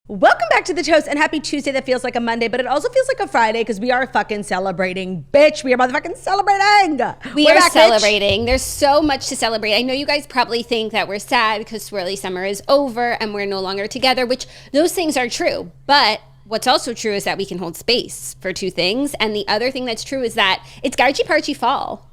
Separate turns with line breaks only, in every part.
Welcome back to The Toast, and happy Tuesday. That feels like a Monday, but it also feels like a Friday because we are fucking celebrating, bitch. We are motherfucking celebrating.
We're back, celebrating. Bitch. There's so much to celebrate. I know you guys probably think that we're sad because Swirly Summer is over and we're no longer together, which those things are true. But what's also true is that we can hold space for two things. And the other thing that's true is that it's Gargy Pargy fall.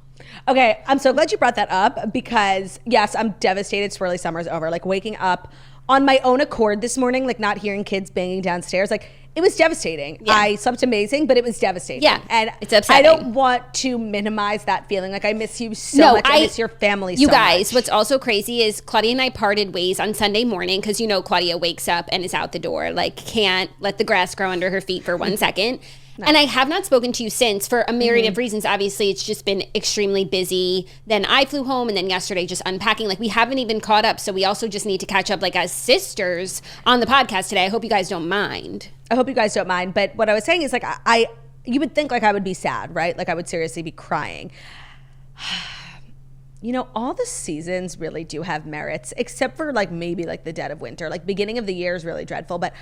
Okay, I'm so glad you brought that up because, yes, I'm devastated Swirly Summer is over. Like, waking up on my own accord this morning, like not hearing kids banging downstairs, like it was devastating. Yeah. I slept amazing, but it was devastating. Yeah,
and it's upsetting.
I don't want to minimize that feeling. Like, I miss you so much. I miss your family so much.
You guys, what's also crazy is Claudia and I parted ways on Sunday morning because, you know, Claudia wakes up and is out the door, like can't let the grass grow under her feet for 1 second. No. And I have not spoken to you since for a myriad of reasons. Obviously, it's just been extremely busy. Then I flew home, and then yesterday just unpacking. Like, we haven't even caught up, so we also just need to catch up, like, as sisters on the podcast today. I hope you guys don't mind.
I hope you guys don't mind. But what I was saying is, like, you would think, like, I would be sad, right? Like, I would seriously be crying. You know, all the seasons really do have merits, except for, like, maybe, like, the dead of winter. Like, beginning of the year is really dreadful, but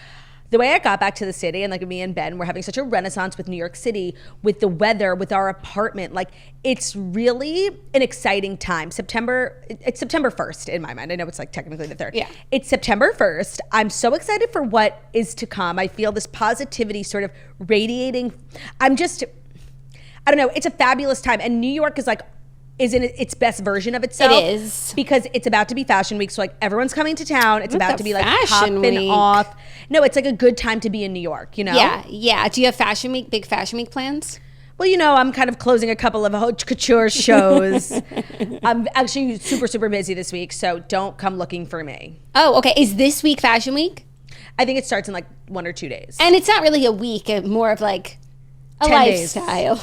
the way I got back to the city, and like me and Ben, we're having such a renaissance with New York City, with the weather, with our apartment. Like, it's really an exciting time. It's September 1st in my mind. I know it's like technically the 3rd.
Yeah.
It's September 1st. I'm so excited for what is to come. I feel this positivity sort of radiating. I don't know. It's a fabulous time. And New York is in its best version of itself.
It is.
Because it's about to be Fashion Week. So, like, everyone's coming to town. It's about to be, like, popping off. No, it's, like, a good time to be in New York, you know?
Yeah. Do you have big Fashion Week plans?
Well, you know, I'm kind of closing a couple of haute couture shows. I'm actually super, super busy this week, so don't come looking for me.
Oh, okay. Is this week Fashion Week?
I think it starts in, like, 1 or 2 days.
And it's not really a week, more of, like, a lifestyle.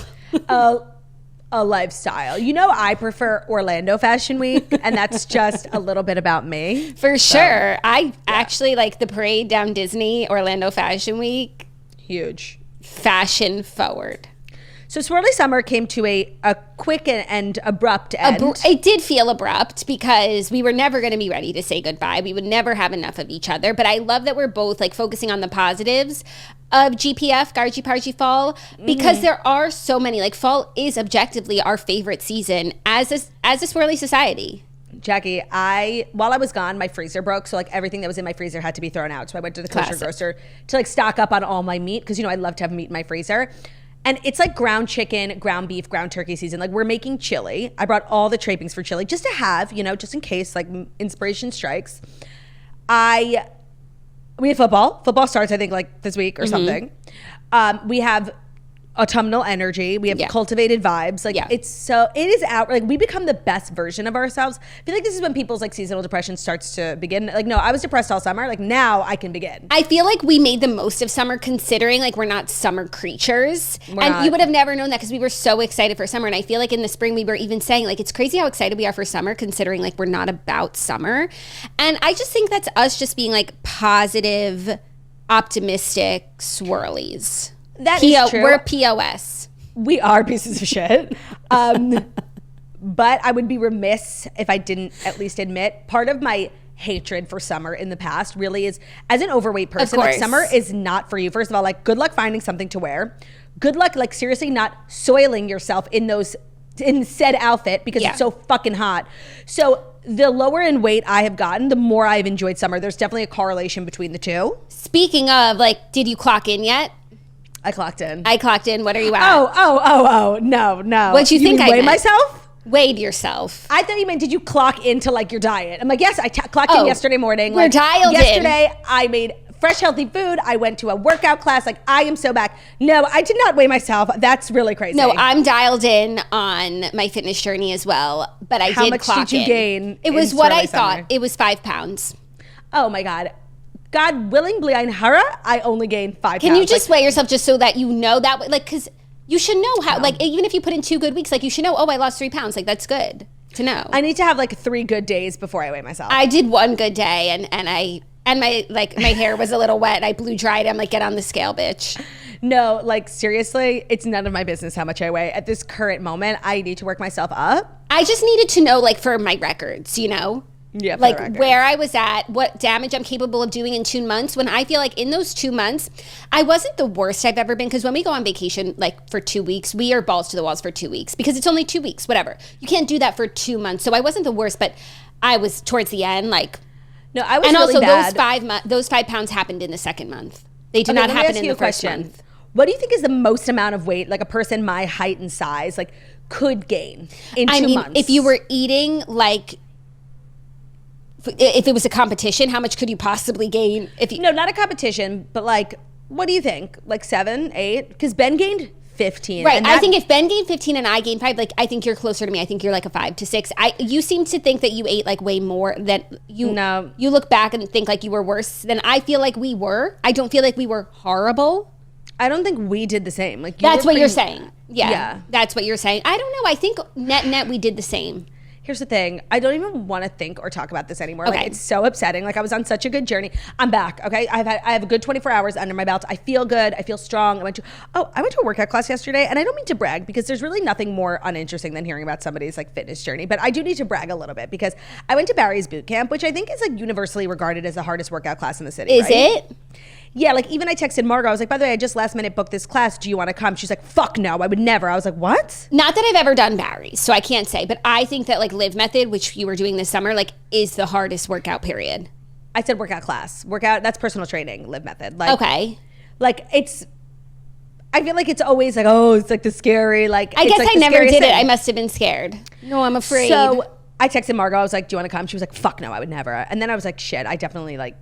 A lifestyle. You know, I prefer Orlando Fashion Week, and that's just a little bit about me.
For sure. I actually like the parade down Disney, Orlando Fashion Week.
Huge.
Fashion forward.
So Swirly Summer came to a quick and abrupt end.
It did feel abrupt because we were never going to be ready to say goodbye. We would never have enough of each other. But I love that we're both like focusing on the positives of GPF, Gargy Pargy Fall, because there are so many. Like, fall is objectively our favorite season as a swirly society.
Jackie, while I was gone, my freezer broke. So, like, everything that was in my freezer had to be thrown out. So I went to the kosher grocer to, like, stock up on all my meat because, you know, I love to have meat in my freezer. And it's like ground chicken, ground beef, ground turkey season. Like, we're making chili. I brought all the trappings for chili just to have, you know, just in case, like, inspiration strikes. We have football. Football starts, I think, like this week or something. We have autumnal energy. We have cultivated vibes. Like, it is out. Like, we become the best version of ourselves. I feel like this is when people's, like, seasonal depression starts to begin. Like, no, I was depressed all summer. Like, now I can begin.
I feel like we made the most of summer considering, like, we're not summer creatures. You would have never known that because we were so excited for summer. And I feel like in the spring we were even saying, like, it's crazy how excited we are for summer considering, like, we're not about summer. And I just think that's us just being, like, positive, optimistic swirlies.
That is true.
We're POS.
We are pieces of shit. But I would be remiss if I didn't at least admit part of my hatred for summer in the past really is, as an overweight person, like, summer is not for you. First of all, like, good luck finding something to wear. Good luck, like, seriously not soiling yourself in said outfit because it's so fucking hot. So the lower in weight I have gotten, the more I've enjoyed summer. There's definitely a correlation between the two.
Speaking of, like, did you clock in yet?
I clocked in.
What are you at?
Oh, no.
What'd you think I
weigh
meant?
myself?
Weighed yourself.
I thought you meant, did you clock into, like, your diet? I'm like, yes, I clocked in yesterday morning.
We're dialed
yesterday, I made fresh, healthy food. I went to a workout class. Like, I am so back. No, I did not weigh myself. That's really crazy.
No, I'm dialed in on my fitness journey as well, but I did clock in. How much
did you gain?
It was what I thought. It was 5 pounds.
Oh, my God. God willing, Blian Hara, I only gained 5 pounds.
Can you just weigh yourself just so that you know that, like, because you should know how, like, even if you put in 2 good weeks, like, you should know, I lost 3 pounds. Like, that's good to know.
I need to have, like, 3 good days before I weigh myself.
I did 1 good day and my hair was a little wet. I blew dried. I'm like, get on the scale, bitch.
No, like, seriously, it's none of my business how much I weigh. At this current moment, I need to work myself up.
I just needed to know, like, for my records, you know?
Yeah, for
like
the record.
where I was at, what damage I'm capable of doing in 2 months, when I feel like in those 2 months, I wasn't the worst I've ever been. Because when we go on vacation, like for 2 weeks, we are balls to the walls for 2 weeks because it's only 2 weeks, whatever. You can't do that for 2 months. So I wasn't the worst, but I was towards the end, like.
No, I was
and
really
also
bad.
those 5 pounds happened in the second month. They did not happen in the first month.
What do you think is the most amount of weight like a person my height and size like could gain in 2 months?
If you were eating like, if it was a competition, how much could you possibly gain?
No, not a competition, but like, what do you think? Like 7, 8? Because Ben gained 15.
Right. I think if Ben gained 15 and I gained 5, like I think you're closer to me. I think you're like a 5 to 6. You seem to think that you ate like way more than you.
No.
You look back and think like you were worse than I feel like we were. I don't feel like we were horrible.
I don't think we did the same. Like
that's what you're saying. Yeah. That's what you're saying. I don't know. I think net we did the same.
Here's the thing. I don't even want to think or talk about this anymore.
Okay.
Like, it's so upsetting. Like, I was on such a good journey. I'm back, okay? I have a good 24 hours under my belt. I feel good. I feel strong. I went to a workout class yesterday, and I don't mean to brag because there's really nothing more uninteresting than hearing about somebody's, like, fitness journey. But I do need to brag a little bit because I went to Barry's boot camp, which I think is, like, universally regarded as the hardest workout class in the city,
Is it?
Yeah, like even I texted Margo. I was like, by the way, I just last minute booked this class. Do you want to come? She's like, fuck no, I would never. I was like, what?
Not that I've ever done Barry's, so I can't say. But I think that like Live Method, which you were doing this summer, like is the hardest workout period.
I said workout class. Workout, that's personal training, Live Method. Like,
okay.
Like it's, I feel like it's always like, oh, it's like the scary, like.
I guess
like
I never did
thing.
it. I must have been scared. No, I'm afraid.
So I texted Margo. I was like, do you want to come? She was like, fuck no, I would never. And then I was like, shit, I definitely like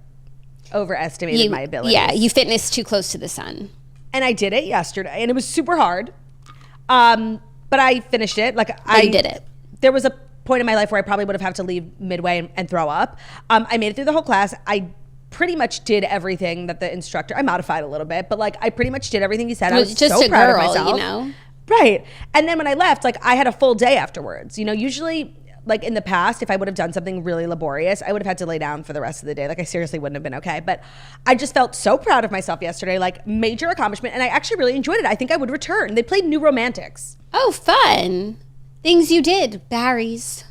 overestimated my abilities.
Yeah, you fitness too close to the sun.
And I did it yesterday, and it was super hard. But I finished it. Like I
did it.
There was a point in my life where I probably would have had to leave midway and throw up. I made it through the whole class. I pretty much did everything that the instructor. I modified a little bit, but like I pretty much did everything he said. I was
just
so proud
girl,
of myself.
You know.
Right. And then when I left, like I had a full day afterwards. You know, usually. Like in the past, if I would have done something really laborious, I would have had to lay down for the rest of the day. Like I seriously wouldn't have been okay. But I just felt so proud of myself yesterday, like major accomplishment. And I actually really enjoyed it. I think I would return. They played New Romantics.
Oh, fun. Things you did. Barry's.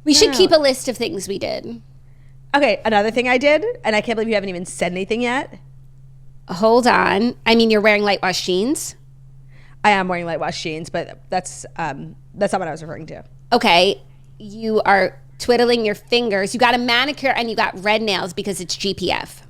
We should keep a list of things we did.
Okay, another thing I did, and I can't believe you haven't even said anything yet.
Hold on. I mean, you're wearing light wash jeans.
I am wearing light wash jeans, but that's not what I was referring to.
Okay. You are twiddling your fingers. You got a manicure and you got red nails because it's GPF.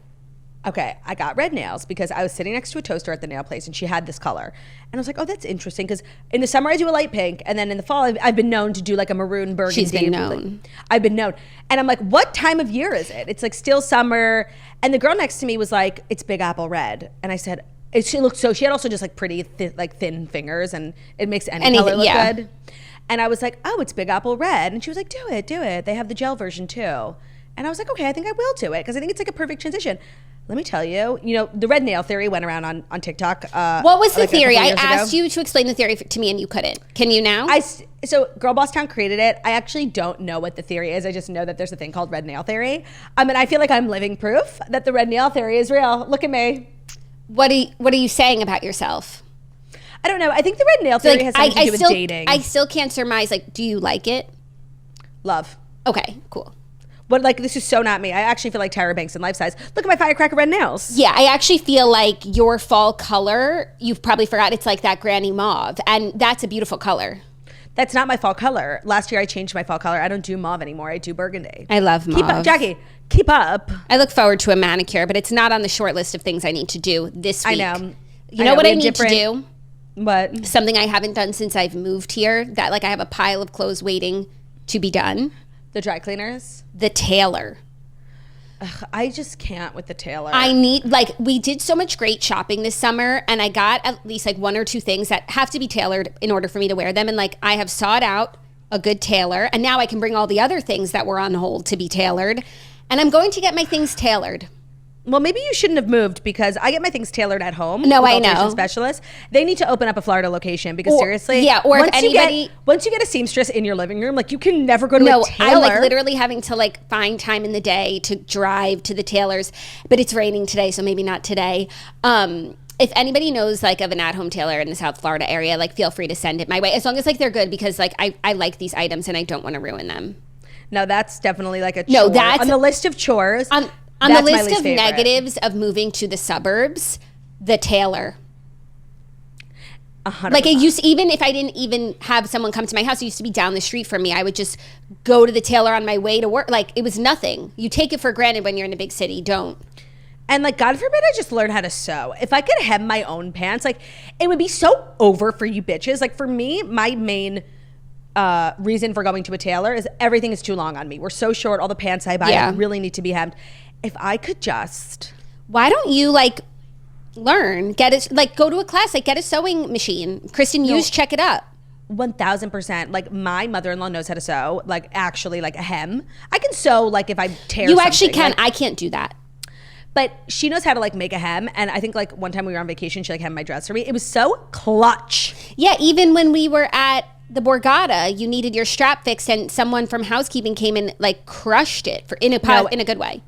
Okay, I got red nails because I was sitting next to a toaster at the nail place and she had this color. And I was like, oh, that's interesting because in the summer I do a light pink and then in the fall I've been known to do like a maroon burgundy.
She's been known.
I've been known. And I'm like, what time of year is it? It's like still summer. And the girl next to me was like, it's Big Apple Red. And I said, she had also just like pretty thin fingers and it makes any color look good. And I was like, oh, it's Big Apple Red. And she was like, do it. They have the gel version too. And I was like, okay, I think I will do it because I think it's like a perfect transition. Let me tell you, the red nail theory went around on TikTok.
What was the theory? I
ago.
asked you to explain the theory to me and you couldn't. Can you now?
So Girl Boss Town created it. I actually don't know what the theory is. I just know that there's a thing called red nail theory. And I feel like I'm living proof that the red nail theory is real. Look at me.
What are you saying about yourself?
I don't know. I think the red nail theory has something to do with dating.
I still can't surmise, like, do you like it?
Love.
Okay, cool.
But, like, this is so not me. I actually feel like Tyra Banks in Life Size. Look at my firecracker red nails.
Yeah, I actually feel like your fall color, you've probably forgot, it's like that granny mauve. And that's a beautiful color.
That's not my fall color. Last year I changed my fall color. I don't do mauve anymore. I do burgundy.
I love mauve.
Keep up, Jackie. Keep up.
I look forward to a manicure, but it's not on the short list of things I need to do this week.
I know.
You know what I need to do?
What?
Something I haven't done since I've moved here, that like I have a pile of clothes waiting to be done.
The dry cleaners?
The tailor.
Ugh, I just can't with the tailor.
I need, like, we did so much great shopping this summer, and I got at least like 1 or 2 things that have to be tailored in order for me to wear them. And like, I have sought out a good tailor, and now I can bring all the other things that were on hold to be tailored. And I'm going to get my things tailored.
Well, maybe you shouldn't have moved because I get my things tailored at home.
No,
with
I know.
alteration specialists. They need to open up a Florida location because seriously,
yeah. Or if anybody,
once you get a seamstress in your living room, like you can never go to a tailor.
I'm like literally having to like find time in the day to drive to the tailors, but it's raining today, so maybe not today. If anybody knows like of an at-home tailor in the South Florida area, like feel free to send it my way as long as like they're good because like I like these items and I don't want to ruin them.
No, that's definitely like a chore.
No, that's
on the list of chores.
On the list of negatives of moving to the suburbs, the Taylor.
100%.
Like it used to, even if I didn't even have someone come to my house, it used to be down the street from me. I would just go to the Taylor on my way to work. Like it was nothing. You take it for granted when you're in a big city. Don't.
And like, God forbid I just learn how to sew. If I could hem my own pants, like it would be so over for you bitches. Like for me, my main reason for going to a tailor is everything is too long on me. We're so short. All the pants I buy really need to be hemmed. If I could just.
Why don't you like learn, get it, like go to a class, like get a sewing machine. Kristen Hughes, check it up.
1000%. Like my mother-in-law knows how to sew, like actually like a hem. I can sew like if I tear
You actually can.
Like,
I can't do that.
But she knows how to like make a hem. And I think like one time we were on vacation, she like hemmed my dress for me. It was so clutch.
Yeah, even when we were at the Borgata, you needed your strap fixed and someone from housekeeping came and like crushed it in a good way.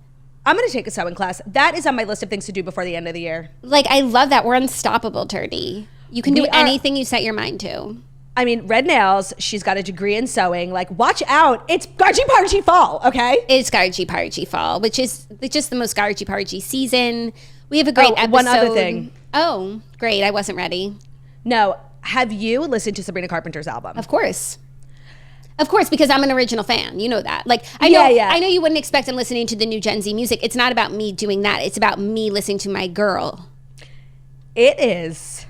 I'm going to take a sewing class. That is on my list of things to do before the end of the year.
Like, I love that. We're unstoppable, Turdy. You can do anything you set your mind to.
I mean, red nails. She's got a degree in sewing. Like, watch out. It's Gargy Pargy fall, okay?
It's Gargy Pargy fall, which is just the most Gargy Pargy season. We have a great episode.
One other thing.
Oh, great. I wasn't ready.
No. Have you listened to Sabrina Carpenter's album?
Of course. Of course, because I'm an original fan. You know that. Like, I know you wouldn't expect I'm listening to the new Gen Z music. It's not about me doing that. It's about me listening to my girl. It
is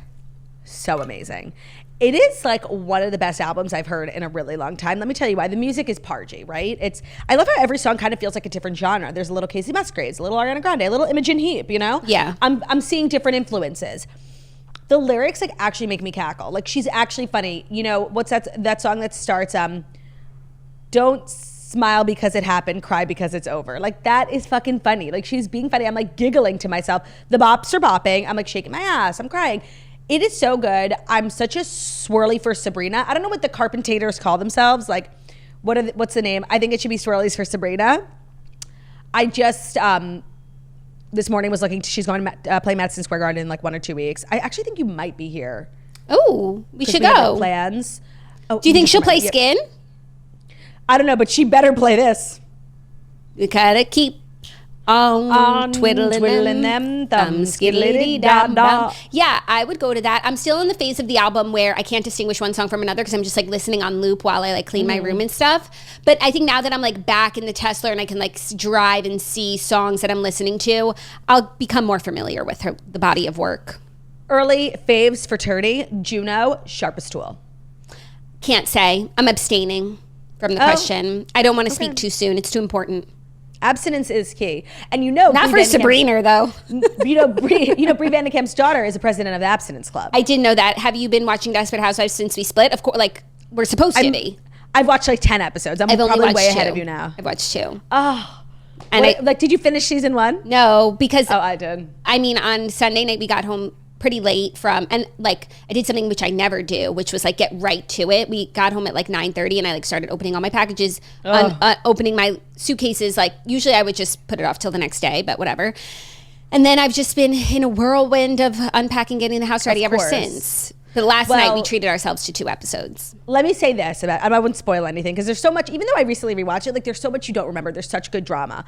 so amazing. It is like one of the best albums I've heard in a really long time. Let me tell you why. The music is Pargy, right? I love how every song kind of feels like a different genre. There's a little Casey Musgraves, a little Ariana Grande, a little Imogen Heap, you know?
Yeah.
I'm seeing different influences. The lyrics like actually make me cackle. Like she's actually funny. You know, what's that song that starts, don't smile because it happened, cry because it's over. Like that is fucking funny. Like she's being funny. I'm like giggling to myself. The bops are bopping. I'm like shaking my ass. I'm crying. It is so good. I'm such a swirly for Sabrina. I don't know what the Carpentators call themselves. Like what's the name? I think it should be Swirlies for Sabrina. I just, this morning was looking, she's going to play Madison Square Garden in like 1 or 2 weeks. I actually think you might be here.
Oh, we should go.
Have plans. Oh,
do you think she'll play Skin?
I don't know, but she better play this.
You gotta keep on twiddling them thumbs, skiddly-dee-da-da. Yeah, I would go to that. I'm still in the phase of the album where I can't distinguish one song from another because I'm just like listening on loop while I like clean my room and stuff. But I think now that I'm like back in the Tesla and I can like drive and see songs that I'm listening to, I'll become more familiar with the body of work.
Early faves for Turdy, Juno, Sharpest Tool.
Can't say. I'm abstaining from the question. I don't want to speak too soon. It's too important.
Abstinence is key. And you know,
not for Sabrina though.
Brie Vandekam's daughter is the president of the Abstinence Club.
I didn't know that. Have you been watching Desperate Housewives since we split? Of course, like we're supposed to be.
I've watched like 10 episodes. I've probably way ahead of you now.
I've watched 2.
Oh. And did you finish season 1?
No, because
I did.
I mean, on Sunday night we got home pretty late and like I did something which I never do, which was like get right to it. We got home at like 9:30 and I like started opening all my packages, opening my suitcases. Like usually I would just put it off till the next day, but whatever. And then I've just been in a whirlwind of unpacking, getting the house ready ever since. But last night we treated ourselves to 2 episodes.
Let me say this about, I wouldn't spoil anything because there's so much, even though I recently rewatched it, like there's so much you don't remember. There's such good drama.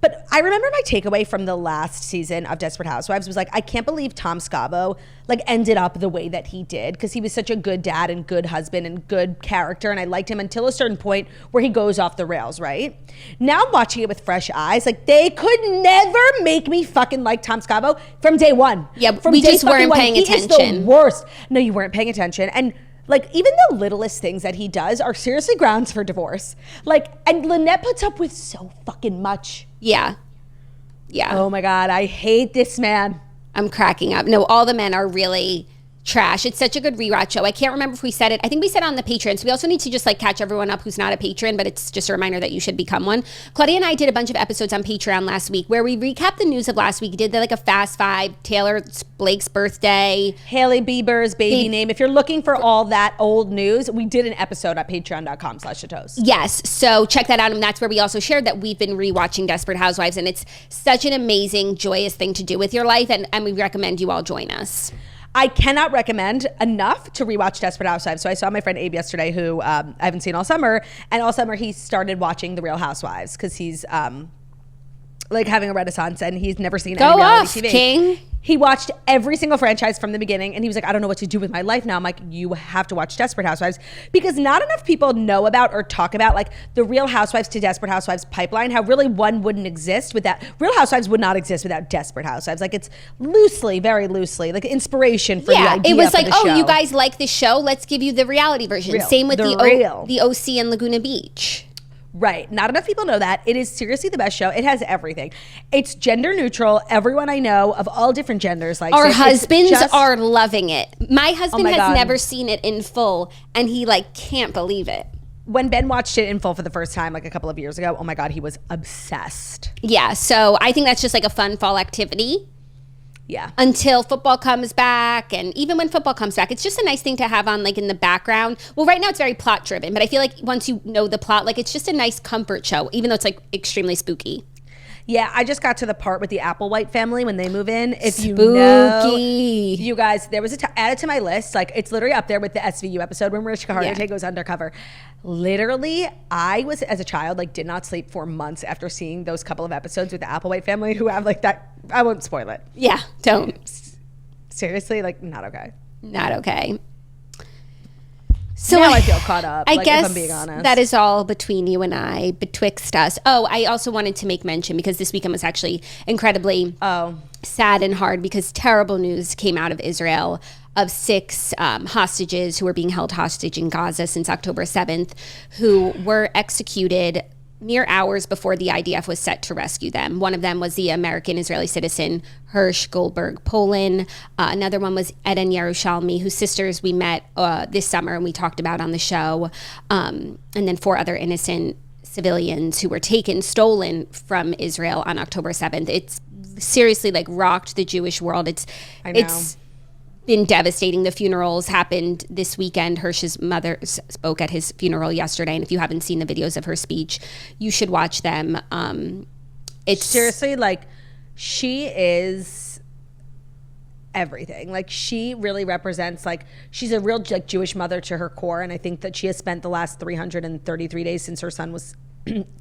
But I remember my takeaway from the last season of Desperate Housewives was like, I can't believe Tom Scavo like ended up the way that he did because he was such a good dad and good husband and good character. And I liked him until a certain point where he goes off the rails, right? Now I'm watching it with fresh eyes. Like they could never make me fucking like Tom Scavo from day one.
Yeah, we just weren't paying attention.
He is the worst. No, you weren't paying attention. And like even the littlest things that he does are seriously grounds for divorce. Like, and Lynette puts up with so fucking much.
Yeah. Yeah.
Oh my God, I hate this man.
I'm cracking up. No, all the men are really trash. It's such a good rewatch show. I can't remember if we said it. I think we said it on the Patreon. So we also need to just like catch everyone up who's not a patron, but it's just a reminder that you should become one. Claudia and I did a bunch of episodes on Patreon last week where we recapped the news of last week. We did like a fast 5, Taylor Blake's birthday,
Hailey Bieber's baby name. If you're looking for all that old news, we did an episode at patreon.com/Chateaus.
Yes. So check that out. And that's where we also shared that we've been rewatching Desperate Housewives and it's such an amazing, joyous thing to do with your life. And we recommend you all join us.
I cannot recommend enough to rewatch Desperate Housewives. So I saw my friend Abe yesterday, who I haven't seen all summer, and all summer he started watching The Real Housewives because he's like having a renaissance and he's never seen any reality TV.
King.
He watched every single franchise from the beginning and he was like, I don't know what to do with my life now. I'm like, you have to watch Desperate Housewives because not enough people know about or talk about like the Real Housewives to Desperate Housewives pipeline, how really one wouldn't exist without, Real Housewives would not exist without Desperate Housewives. Like it's loosely, very loosely, like inspiration for the idea.
It was like,
oh,
you guys like this show? Let's give you the reality version. Same with the OC and Laguna Beach.
Right. Not enough people know that. It is seriously the best show. It has everything. It's gender neutral. Everyone I know of all different genders likes it.
Our husbands are loving it. My husband has
God.
never seen it in full and he like can't believe it.
When Ben watched it in full for the first time like a couple of years ago, oh my God, he was obsessed.
Yeah. So I think that's just like a fun fall activity.
Yeah.
Until football comes back. And even when football comes back, it's just a nice thing to have on like in the background. Well, right now it's very plot driven, but I feel like once you know the plot, like it's just a nice comfort show, even though it's like extremely spooky.
Yeah, I just got to the part with the Applewhite family when they move in. If
Spooky.
you know, you guys, there was added to my list. Like it's literally up there with the SVU episode when Mariska Hargitay goes undercover. Literally, I was as a child like did not sleep for months after seeing those couple of episodes with the Applewhite family who have like that. I won't spoil it.
Yeah, don't.
Seriously, like not okay.
Not okay. So
now I feel caught up.
I
like,
guess
if I'm being honest.
that is all between you and I, betwixt us. Oh, I also wanted to make mention because this weekend was actually incredibly sad and hard because terrible news came out of Israel of 6 hostages who were being held hostage in Gaza since October 7th, who were executed mere hours before the IDF was set to rescue them. One of them was the American-Israeli citizen Hirsch Goldberg Polin. Another one was Eden Yerushalmi, whose sisters we met this summer and we talked about on the show. And then 4 other innocent civilians who were stolen from Israel on October 7th. It's seriously like rocked the Jewish world. It's been devastating. The funerals happened this weekend. Hirsch's mother spoke at his funeral yesterday, and if you haven't seen the videos of her speech, you should watch them. It's
seriously like she is everything. Like she really represents like she's a real like Jewish mother to her core, and I think that she has spent the last 333 days since her son was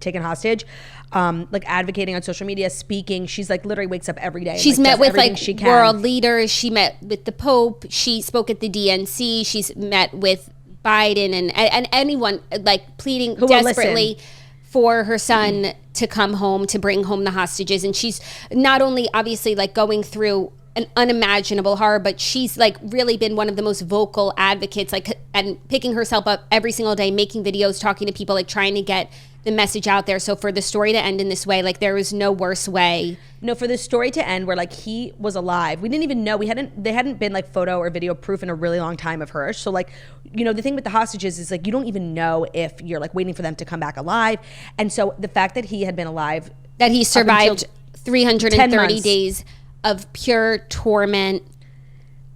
taken hostage, like advocating on social media, speaking. She's like literally wakes up every day.
She's
and,
met with like world
can.
leaders. She met with the Pope. She spoke at the DNC. She's met with Biden and anyone like pleading
who
desperately for her son to come home, to bring home the hostages. And she's not only obviously like going through an unimaginable horror, but she's like really been one of the most vocal advocates, like, and picking herself up every single day, making videos, talking to people, like trying to get the message out there. So for the story to end in this way, like there was no worse way.
No, for the story to end where like he was alive. We didn't even know. They hadn't been like photo or video proof in a really long time of Hirsch. So like, you know, the thing with the hostages is like, you don't even know if you're like waiting for them to come back alive. And so the fact that he had been alive.
That he survived 330 days of pure torment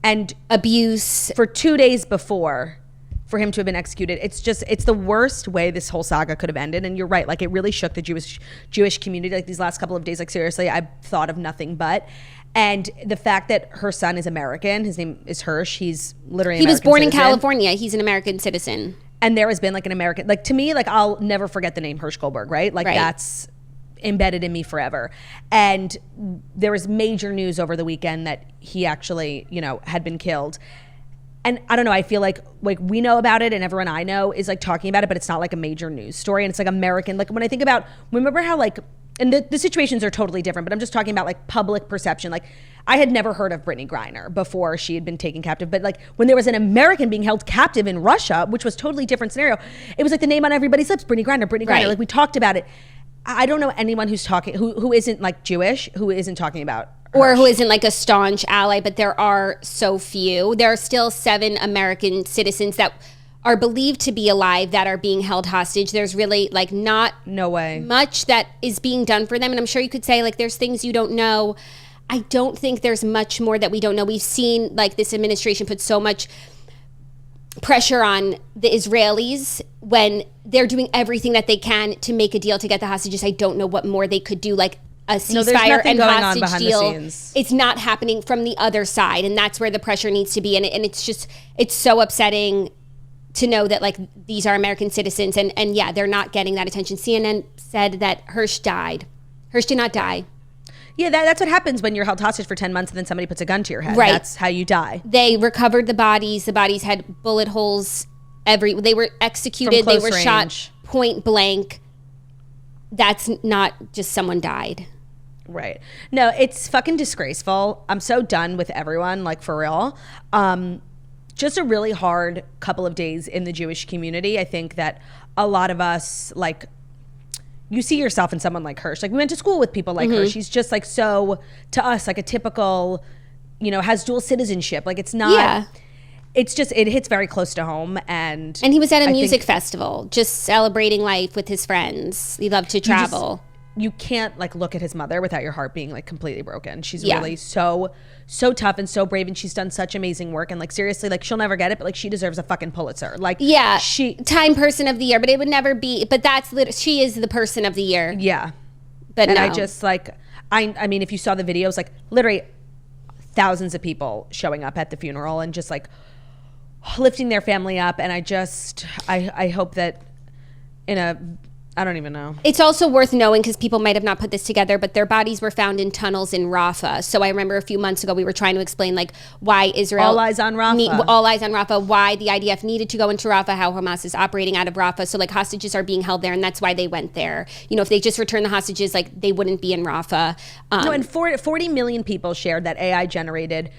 and
abuse.
For 2 days before, for him to have been executed. It's the worst way this whole saga could have ended. And you're right, like it really shook the Jewish community. Like these last couple of days, like seriously, I've thought of nothing but. And the fact that her son is American, his name is Hirsch, he's literally
He was born in California, he's an American citizen.
And there has been like an American, like to me, like I'll never forget the name Hirsch Goldberg, right? Like that's embedded in me forever. And there was major news over the weekend that he actually, you know, had been killed. And I don't know, I feel like we know about it and everyone I know is like talking about it, but it's not like a major news story. And it's like American, like when I think about, remember how like, and the situations are totally different, but I'm just talking about like public perception. Like I had never heard of Brittany Griner before she had been taken captive. But like when there was an American being held captive in Russia, which was totally different scenario, it was like the name on everybody's lips, Brittany Griner.
Right.
Like we talked about it. I don't know anyone who's talking, who isn't like Jewish, who isn't talking about
or who isn't like a staunch ally, but there are so few. There are still 7 American citizens that are believed to be alive that are being held hostage. There's really like
no way
much that is being done for them. And I'm sure you could say like there's things you don't know. I don't think there's much more that we don't know. We've seen like this administration put so much pressure on the Israelis when they're doing everything that they can to make a deal to get the hostages. I don't know what more they could do. Like ceasefire and
hostage
deal. It's not happening from the other side, and that's where the pressure needs to be. And it's so upsetting to know that like these are American citizens, and yeah, they're not getting that attention. CNN said that Hirsch died. Hirsch did not die.
Yeah, that's what happens when you're held hostage for 10 months and then somebody puts a gun to your head.
Right.
That's how you die.
They recovered the bodies. The bodies had bullet holes. They were executed. They were shot point blank. That's not just someone died.
Right. No, it's fucking disgraceful. I'm so done with everyone, like for real. Just a really hard couple of days in the Jewish community. I think that a lot of us, like, you see yourself in someone like Hirsch. Like, we went to school with people like Hirsch. He's just like so, to us, like a typical, has dual citizenship. Like, it's not, it's just, it hits very close to home. And
he was at a music festival, just celebrating life with his friends. He loved to travel.
You can't like look at his mother without your heart being like completely broken. She's really so tough and so brave, and she's done such amazing work. And like seriously, like she'll never get it, but like she deserves a fucking Pulitzer. Like she Time Person of the Year, but it would never be. But she is the Person of the Year. Yeah, but I just like I mean, if you saw the videos, like literally thousands of people showing up at the funeral and just like lifting their family up, and I hope that I don't even know. It's also worth knowing, because people might have not put this together, but their bodies were found in tunnels in Rafah. So I remember a few months ago we were trying to explain like why Israel... All eyes on Rafah, why the IDF needed to go into Rafah, how Hamas is operating out of Rafah. So like hostages are being held there, and that's why they went there. If they just returned the hostages, like they wouldn't be in Rafah. No, and 40 million people shared that AI generated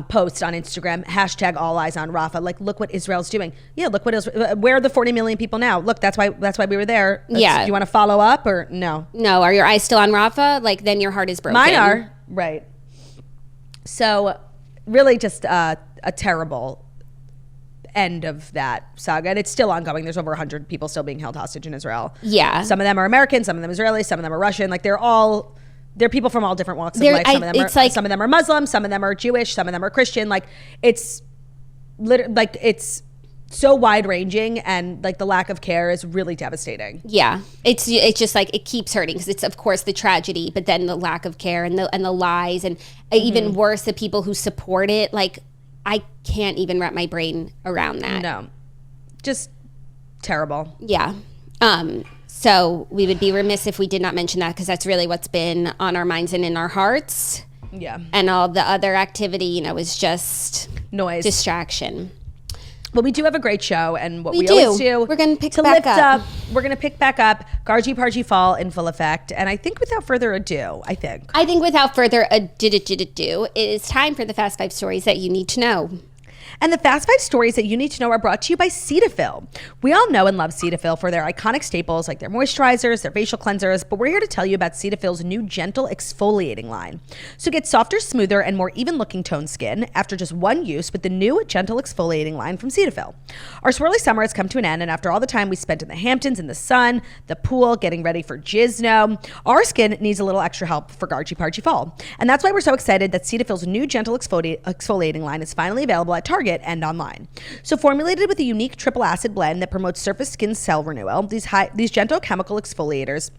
post on Instagram, hashtag all eyes on Rafah. Like, look what Israel's doing. Yeah, look what where are the 40 million people now? Look, that's why we were there. Do you want to follow up or no? No, are your eyes still on Rafah? Like, then your heart is broken. Mine are. Right. So really just a terrible end of that saga, and it's still ongoing. There's over 100 people still being held hostage in Israel. Yeah. Some of them are American, some of them Israeli, some of them are Russian. Like, they're people from all different walks of life. Some of them are Muslim, some of them are Jewish, some of them are Christian. Like, it's so wide ranging, and like the lack of care is really devastating. Yeah, it's just like it keeps hurting, because it's of course the tragedy, but then the lack of care and the lies, and even worse, the people who support it. Like, I can't even wrap my brain around that. No, just terrible. Yeah. So we would be remiss if we did not mention that, because that's really what's been on our minds and in our hearts. Yeah. And all the other activity, is just noise, distraction. Well, we do have a great show, and what we always do, we're going to pick back up. We're going to pick back up Gargy, Pargy, Fall in full effect. And I think without further ado, it is time for the Fast 5 stories that you need to know. And the Fast 5 stories that you need to know are brought to you by Cetaphil. We all know and love Cetaphil for their iconic staples like their moisturizers, their facial cleansers, but we're here to tell you about Cetaphil's new gentle exfoliating line. So get softer, smoother, and more even-looking toned skin after just one use with the new gentle exfoliating line from Cetaphil. Our swirly summer has come to an end, and after all the time we spent in the Hamptons, in the sun, the pool, getting ready for Jizno, our skin needs a little extra help for Gargy, Pargy, Fall. And that's why we're so excited that Cetaphil's new gentle exfoliating line is finally available at Target and online. So formulated with a unique triple acid blend that promotes surface skin cell renewal, these gentle chemical exfoliators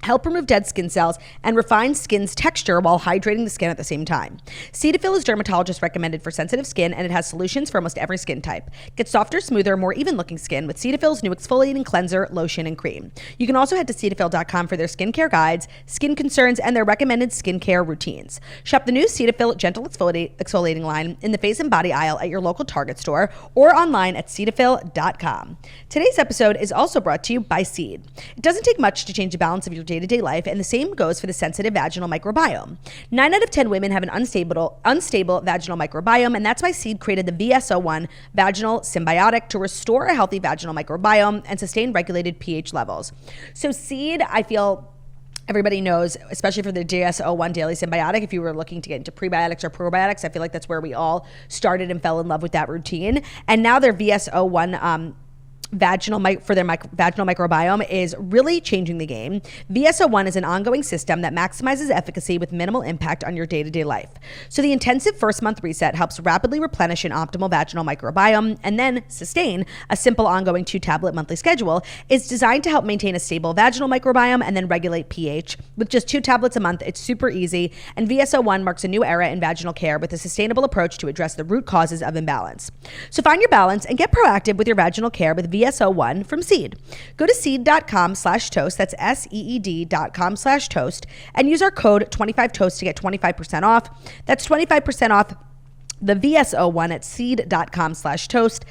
help remove dead skin cells and refine skin's texture while hydrating the skin at the same time. Cetaphil is dermatologist recommended for sensitive skin, and it has solutions for almost every skin type. Get softer, smoother, more even-looking skin with Cetaphil's new exfoliating cleanser, lotion, and cream. You can also head to Cetaphil.com for their skincare guides, skin concerns, and their recommended skincare routines. Shop the new Cetaphil Gentle Exfoliating line in the face and body aisle at your local Target store or online at Cetaphil.com. Today's episode is also brought to you by Seed. It doesn't take much to change the balance of your day-to-day life, and the same goes for the sensitive vaginal microbiome. 9 out of 10 women have an unstable vaginal microbiome, and that's why Seed created the VSO1 Vaginal Symbiotic to restore a healthy vaginal microbiome and sustain regulated pH levels. So Seed, I feel everybody knows, especially for the VSO1 Daily Symbiotic, if you were looking to get into prebiotics or probiotics, I feel like that's where we all started and fell in love with that routine. And now their VSO1 vaginal microbiome is really changing the game. VSO1 is an ongoing system that maximizes efficacy with minimal impact on your day-to-day life. So the intensive first month reset helps rapidly replenish an optimal vaginal microbiome, and then Sustain, a simple ongoing 2-tablet monthly schedule, is designed to help maintain a stable vaginal microbiome and then regulate pH. With just 2 tablets a month, it's super easy, and VSO1 marks a new era in vaginal care with a sustainable approach to address the root causes of imbalance. So find your balance and get proactive with your vaginal care with VSO1 from Seed. Go to seed.com/toast, that's SEED.com/toast, and use our code 25toast to get 25% off. That's 25% off the VSO1 at seed.com/toast.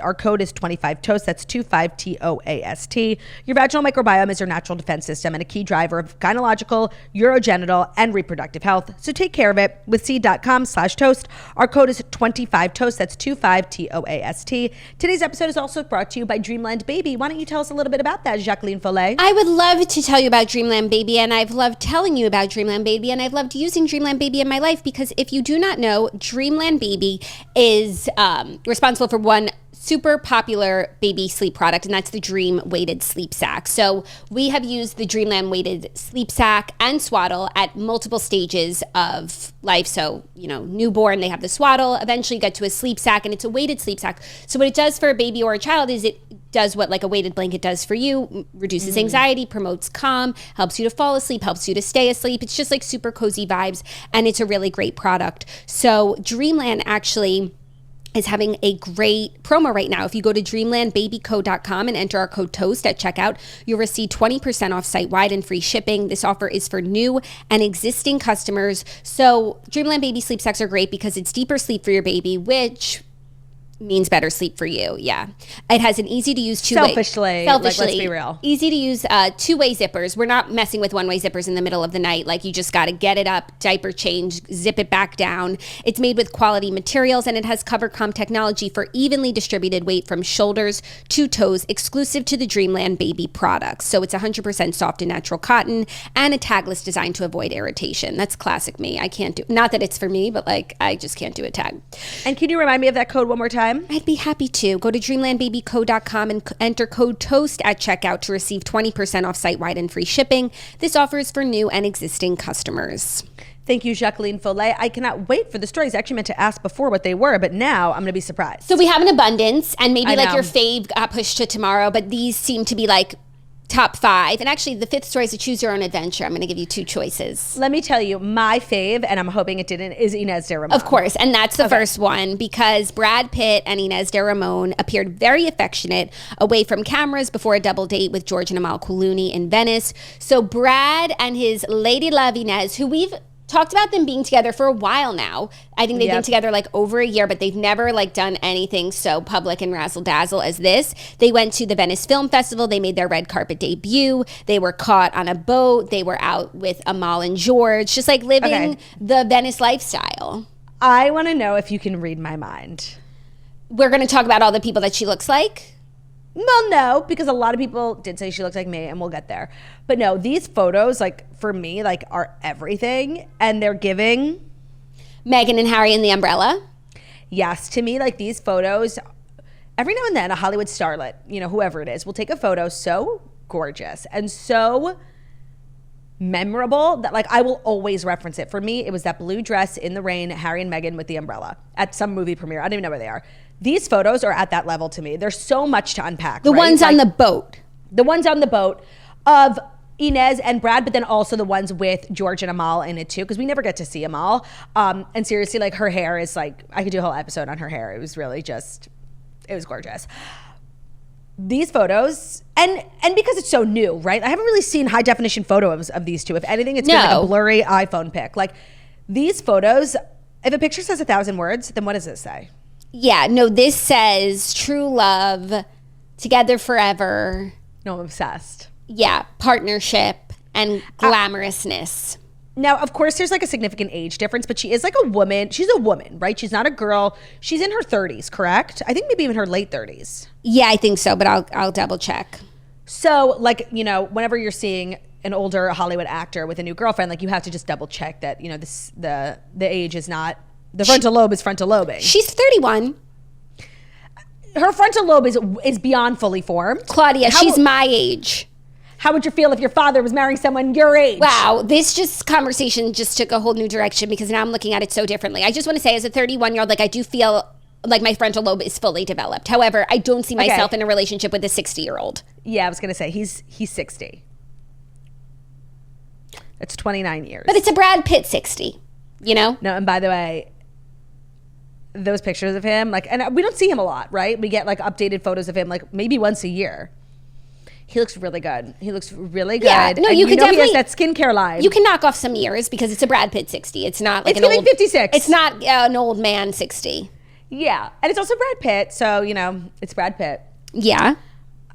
Our code is 25toast. That's 25TOAST. Your vaginal microbiome is your natural defense system and a key driver of gynecological, urogenital, and reproductive health. So take care of it with seed.com/toast. Our code is 25toast. That's 25TOAST. Today's episode is also brought to you by Dreamland Baby. Why don't you tell us a little bit about that, Jacqueline Follet?
I would love to tell you about Dreamland Baby, and I've loved telling you about Dreamland Baby, and I've loved using Dreamland Baby in my life, because if you do not know, Dreamland Baby is responsible for one super popular baby sleep product, and that's the Dream Weighted Sleep Sack. So we have used the Dreamland Weighted Sleep Sack and Swaddle at multiple stages of life. So, newborn, they have the Swaddle, eventually get to a sleep sack, and it's a weighted sleep sack. So what it does for a baby or a child is it does what like a weighted blanket does for you, reduces anxiety, promotes calm, helps you to fall asleep, helps you to stay asleep. It's just like super cozy vibes, and it's a really great product. So Dreamland actually is having a great promo right now. If you go to dreamlandbabyco.com and enter our code TOAST at checkout, you'll receive 20% off site-wide and free shipping. This offer is for new and existing customers. So Dreamland Baby Sleep Sacks are great because it's deeper sleep for your baby, which means better sleep for you. Yeah. It has an easy to use
Selfishly, let's be real.
Easy to use two-way zippers. We're not messing with one-way zippers in the middle of the night. Like, you just got to get it up, diaper change, zip it back down. It's made with quality materials, and it has CoverCom technology for evenly distributed weight from shoulders to toes, exclusive to the Dreamland Baby products. So it's 100% soft and natural cotton, and a tagless design to avoid irritation. That's classic me. I can't do, not that it's for me, but like, I just can't do a tag.
And can you remind me of that code one more time?
I'd be happy to. Go to dreamlandbabyco.com and enter code TOAST at checkout to receive 20% off site-wide and free shipping. This offer is for new and existing customers.
Thank you, Jacqueline Follet. I cannot wait for the stories. I actually meant to ask before what they were, but now I'm going to be surprised.
So we have an abundance, and maybe like your fave got pushed to tomorrow, but these seem to be like top 5. And actually, the 5th story is to choose your own adventure. I'm going to give you 2 choices.
Let me tell you, my fave, and I'm hoping it didn't, is Ines de Ramon.
Of course, and that's the first one, because Brad Pitt and Ines de Ramon appeared very affectionate away from cameras before a double date with George and Amal Clooney in Venice. So Brad and his lady love Ines, who we've talked about them being together for a while now. I think they've been together like over a year, but they've never like done anything so public and razzle dazzle as this. They went to the Venice Film Festival. They made their red carpet debut. They were caught on a boat. They were out with Amal and George, just like living the Venice lifestyle.
I want to know if you can read my mind.
We're going to talk about all the people that she looks like.
Well, no, because a lot of people did say she looks like me, and we'll get there. But no, these photos, like, for me, like, are everything, and they're giving
Meghan and Harry in the umbrella.
Yes, to me, like, these photos, every now and then, a Hollywood starlet, whoever it is, will take a photo so gorgeous and so memorable that, like, I will always reference it. For me, it was that blue dress in the rain, Harry and Meghan with the umbrella at some movie premiere. I don't even know where they are. These photos are at that level to me. There's so much to unpack.
The ones on the boat.
The ones on the boat of Ines and Brad, but then also the ones with George and Amal in it too, because we never get to see Amal. And seriously, like, her hair is like, I could do a whole episode on her hair. It was really just, it was gorgeous. These photos, and because it's so new, right? I haven't really seen high definition photos of these two. If anything, it's been like a blurry iPhone pic. Like, these photos, if a picture says 1,000 words, then what does it say?
Yeah, no, this says true love, together forever.
No, I'm obsessed.
Yeah, partnership and glamorousness.
Now, of course, there's like a significant age difference, but she is like a woman. She's a woman, right? She's not a girl. She's in her 30s, correct? I think maybe even her late 30s.
Yeah, I think so, but I'll double check.
So, like, whenever you're seeing an older Hollywood actor with a new girlfriend, like, you have to just double check that, the age is not, the frontal lobe is frontal lobing.
She's 31.
her frontal lobe is beyond fully formed.
Claudia, she's my age.
How would you feel if your father was marrying someone your age?
Wow, this conversation just took a whole new direction because now I'm looking at it so differently. I just want to say, as a 31-year-old, like, I do feel like my frontal lobe is fully developed. However, I don't see myself in a relationship with a 60-year-old.
Yeah, I was gonna say he's 60. It's 29 years.
But it's a Brad Pitt 60, you know?
No, and by the way, those pictures of him, like, and we don't see him a lot, right? We get like updated photos of him like maybe once a year. He looks really good. He looks really good. Yeah,
no, you could definitely,
he has that skincare line.
You can knock off some years because it's a Brad Pitt 60. It's not like
it's an old 56.
It's not an old man 60.
Yeah, and it's also Brad Pitt, so you know it's Brad Pitt.
Yeah,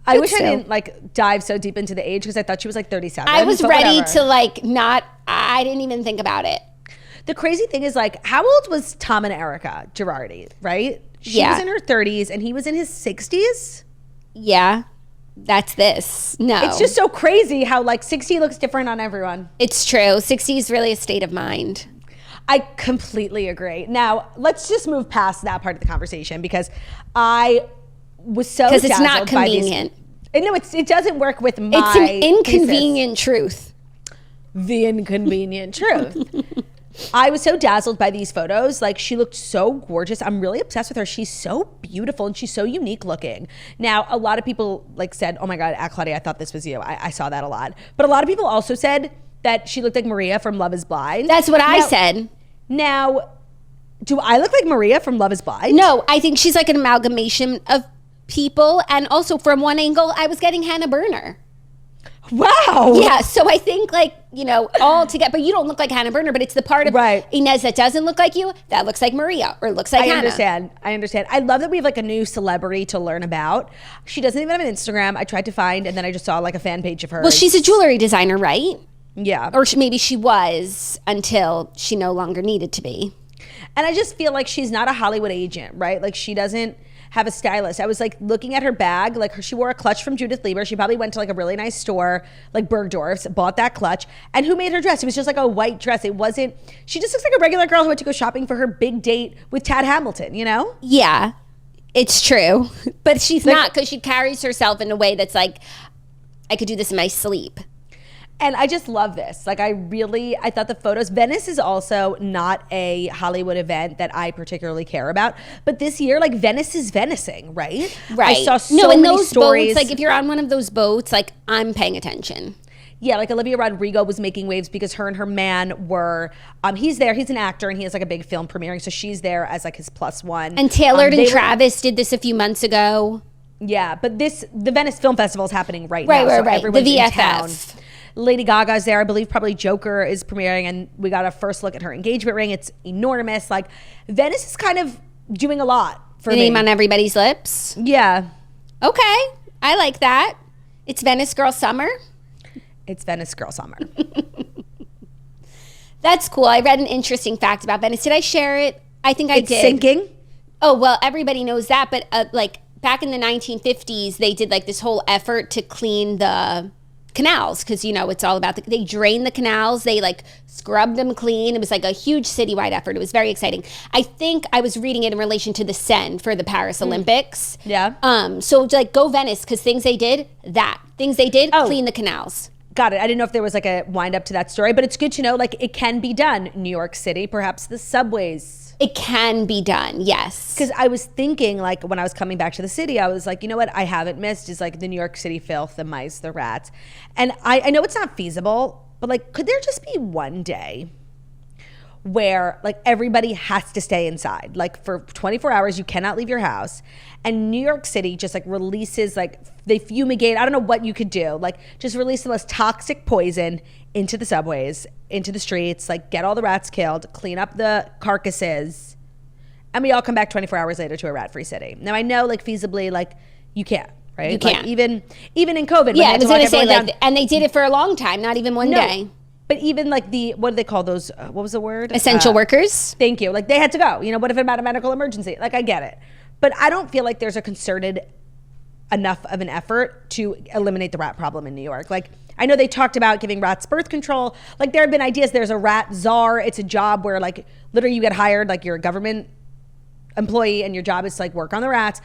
I wish I didn't like dive so deep into the age because I thought she was like 37.
I was ready to like not. I didn't even think about it.
The crazy thing is, like, how old was Tom and Erica Girardi? Right? She was in her 30s and he was in his 60s.
Yeah. That's this. No.
It's just so crazy how like 60 looks different on everyone.
It's true. 60 is really a state of mind.
I completely agree. Now, let's just move past that part of the conversation because I was so dazzled. Because it's not
convenient.
And no, it doesn't work with my
It's an inconvenient truth.
The inconvenient truth. I was so dazzled by these photos. Like, she looked so gorgeous. I'm really obsessed with her. She's so beautiful and she's so unique looking. Now, a lot of people like said, oh my God, Claudia, I thought this was you. I saw that a lot. But a lot of people also said that she looked like Maria from Love is Blind.
That's what I said.
Now, do I look like Maria from Love is Blind?
No, I think she's like an amalgamation of people. And also from one angle, I was getting Hannah Berner.
Wow.
Yeah, so I think like, you know, all together, but you don't look like Hannah Berner, but it's the part of Ines that doesn't look like you, that looks like Maria or looks like Hannah.
I understand. I love that we have like a new celebrity to learn about. She doesn't even have an Instagram. I tried to find, and then I just saw like a fan page of hers.
Well, she's a jewelry designer, right?
Yeah.
Or maybe she was until she no longer needed to be.
And I just feel like she's not a Hollywood agent, right? Like she doesn't have a stylist. I was like looking at her bag, like she wore a clutch from Judith Lieber. She probably went to like a really nice store, like Bergdorf's, bought that clutch. And who made her dress? It was just like a white dress. It wasn't, she just looks like a regular girl who went to go shopping for her big date with Tad Hamilton, you know?
Yeah, it's true. But she's like, not, because she carries herself in a way that's like, I could do this in my sleep.
And I just love this. Like I thought the photos, Venice is also not a Hollywood event that I particularly care about. But this year, like Venice is Venicing, right?
Right.
I saw so many
those
stories.
Boats, like if you're on one of those boats, like I'm paying attention.
Yeah, like Olivia Rodrigo was making waves because her and her man were, he's there, he's an actor and he has like a big film premiering. So she's there as like his plus one.
And Taylor and Travis did this a few months ago.
Yeah, but the Venice Film Festival is happening right now.
Right.
Everyone's
the VFF.
in town. Lady Gaga's there. I believe probably Joker is premiering and we got a first look at her engagement ring. It's enormous. Like Venice is kind of doing a lot for me.
Name on everybody's lips?
Yeah.
Okay. I like that. It's Venice Girl Summer?
It's Venice Girl Summer.
That's cool. I read an interesting fact about Venice. Did I share it? I think I did.
It's sinking?
Oh, well, everybody knows that. But like back in the 1950s, they did like this whole effort to clean the canals because, you know, it's all about they drain the canals, they like scrub them clean. It was like a huge citywide effort. It was very exciting. I think I was reading it in relation to the Seine for the Paris Olympics.
Yeah.
So like go Venice because things they did clean the canals.
Got it. I didn't know if there was like a wind up to that story, but it's good to know like it can be done. New York City, perhaps the subways.
It can be done, yes.
Because I was thinking, like, when I was coming back to the city, I was like, you know what I haven't missed is, like, the New York City filth, the mice, the rats. And I know it's not feasible, but, like, could there just be one day where, like, everybody has to stay inside? Like, for 24 hours, you cannot leave your house. And New York City just, like, releases, like, they fumigate. I don't know what you could do. Like, just release the most toxic poison into the subways, into the streets, like get all the rats killed, clean up the carcasses, and we all come back 24 hours later to a rat-free city. Now I know like feasibly like you can't, right?
You can't.
Like, even in COVID.
Yeah, I was going to say like, and they did it for a long time, not even one day.
But even like what do they call those, what was the word?
Essential workers?
Thank you. Like they had to go, you know, what if about a medical emergency? Like I get it. But I don't feel like there's a concerted enough of an effort to eliminate the rat problem in New York. Like I know they talked about giving rats birth control. Like there have been ideas. There's a rat czar. It's a job where like literally you get hired, like you're a government employee and your job is to like work on the rats.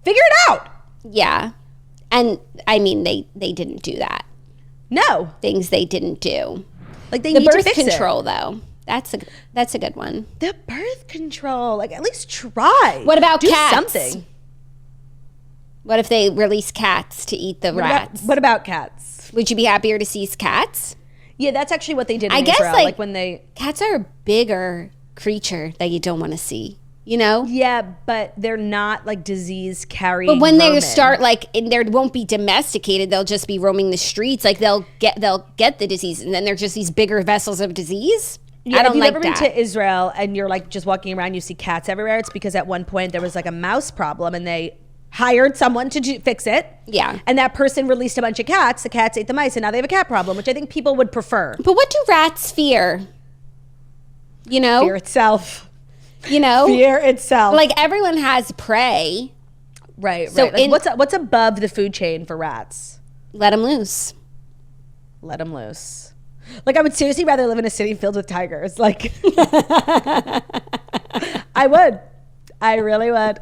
Figure it out.
Yeah. And I mean, they didn't do that.
No.
Things they didn't do.
Like they need to fix
birth control, though. That's a good one.
The birth control. Like at least try.
What about
do
cats?
Something.
What if they release cats to eat the rats?
What about cats?
Would you be happier to see cats?
Yeah, that's actually what they did in
I
Israel.
guess like
when they
cats are a bigger creature that you don't want to see. You know?
Yeah, but they're not like disease carrying.
But when
vermin.
they start and they won't be domesticated, they'll just be roaming the streets. Like they'll get the disease, and then they're just these bigger vessels of disease.
Yeah,
I don't
if you've
like
ever been to Israel and you're like just walking around, you see cats everywhere. It's because at one point there was like a mouse problem, and they hired someone to fix it.
Yeah,
and that person released a bunch of cats. The cats ate the mice, and now they have a cat problem, which I think people would prefer.
But what do rats fear? You know,
fear itself.
You know,
fear itself.
Like everyone has prey,
right? So right. Like what's above the food chain for rats?
Let them loose.
Let them loose. Like I would seriously rather live in a city filled with tigers. Like I would. I really would.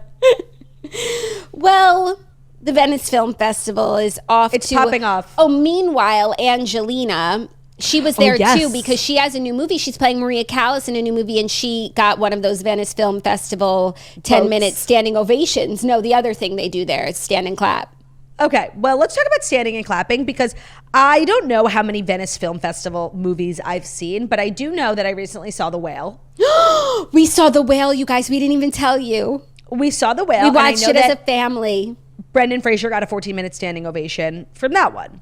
Well, the Venice Film Festival is off.
It's popping off.
Oh, meanwhile, Angelina. She was there too because she has a new movie. She's playing Maria Callas in a new movie, and she got one of those Venice Film Festival 10-minute standing ovations. No, the other thing they do there is stand and clap.
Okay, well, let's talk about standing and clapping because I don't know how many Venice Film Festival movies I've seen, but I do know that I recently saw The Whale.
We saw The Whale, you guys. We didn't even tell you.
We saw The Whale.
We watched it as a family.
Brendan Fraser got a 14-minute standing ovation from that one.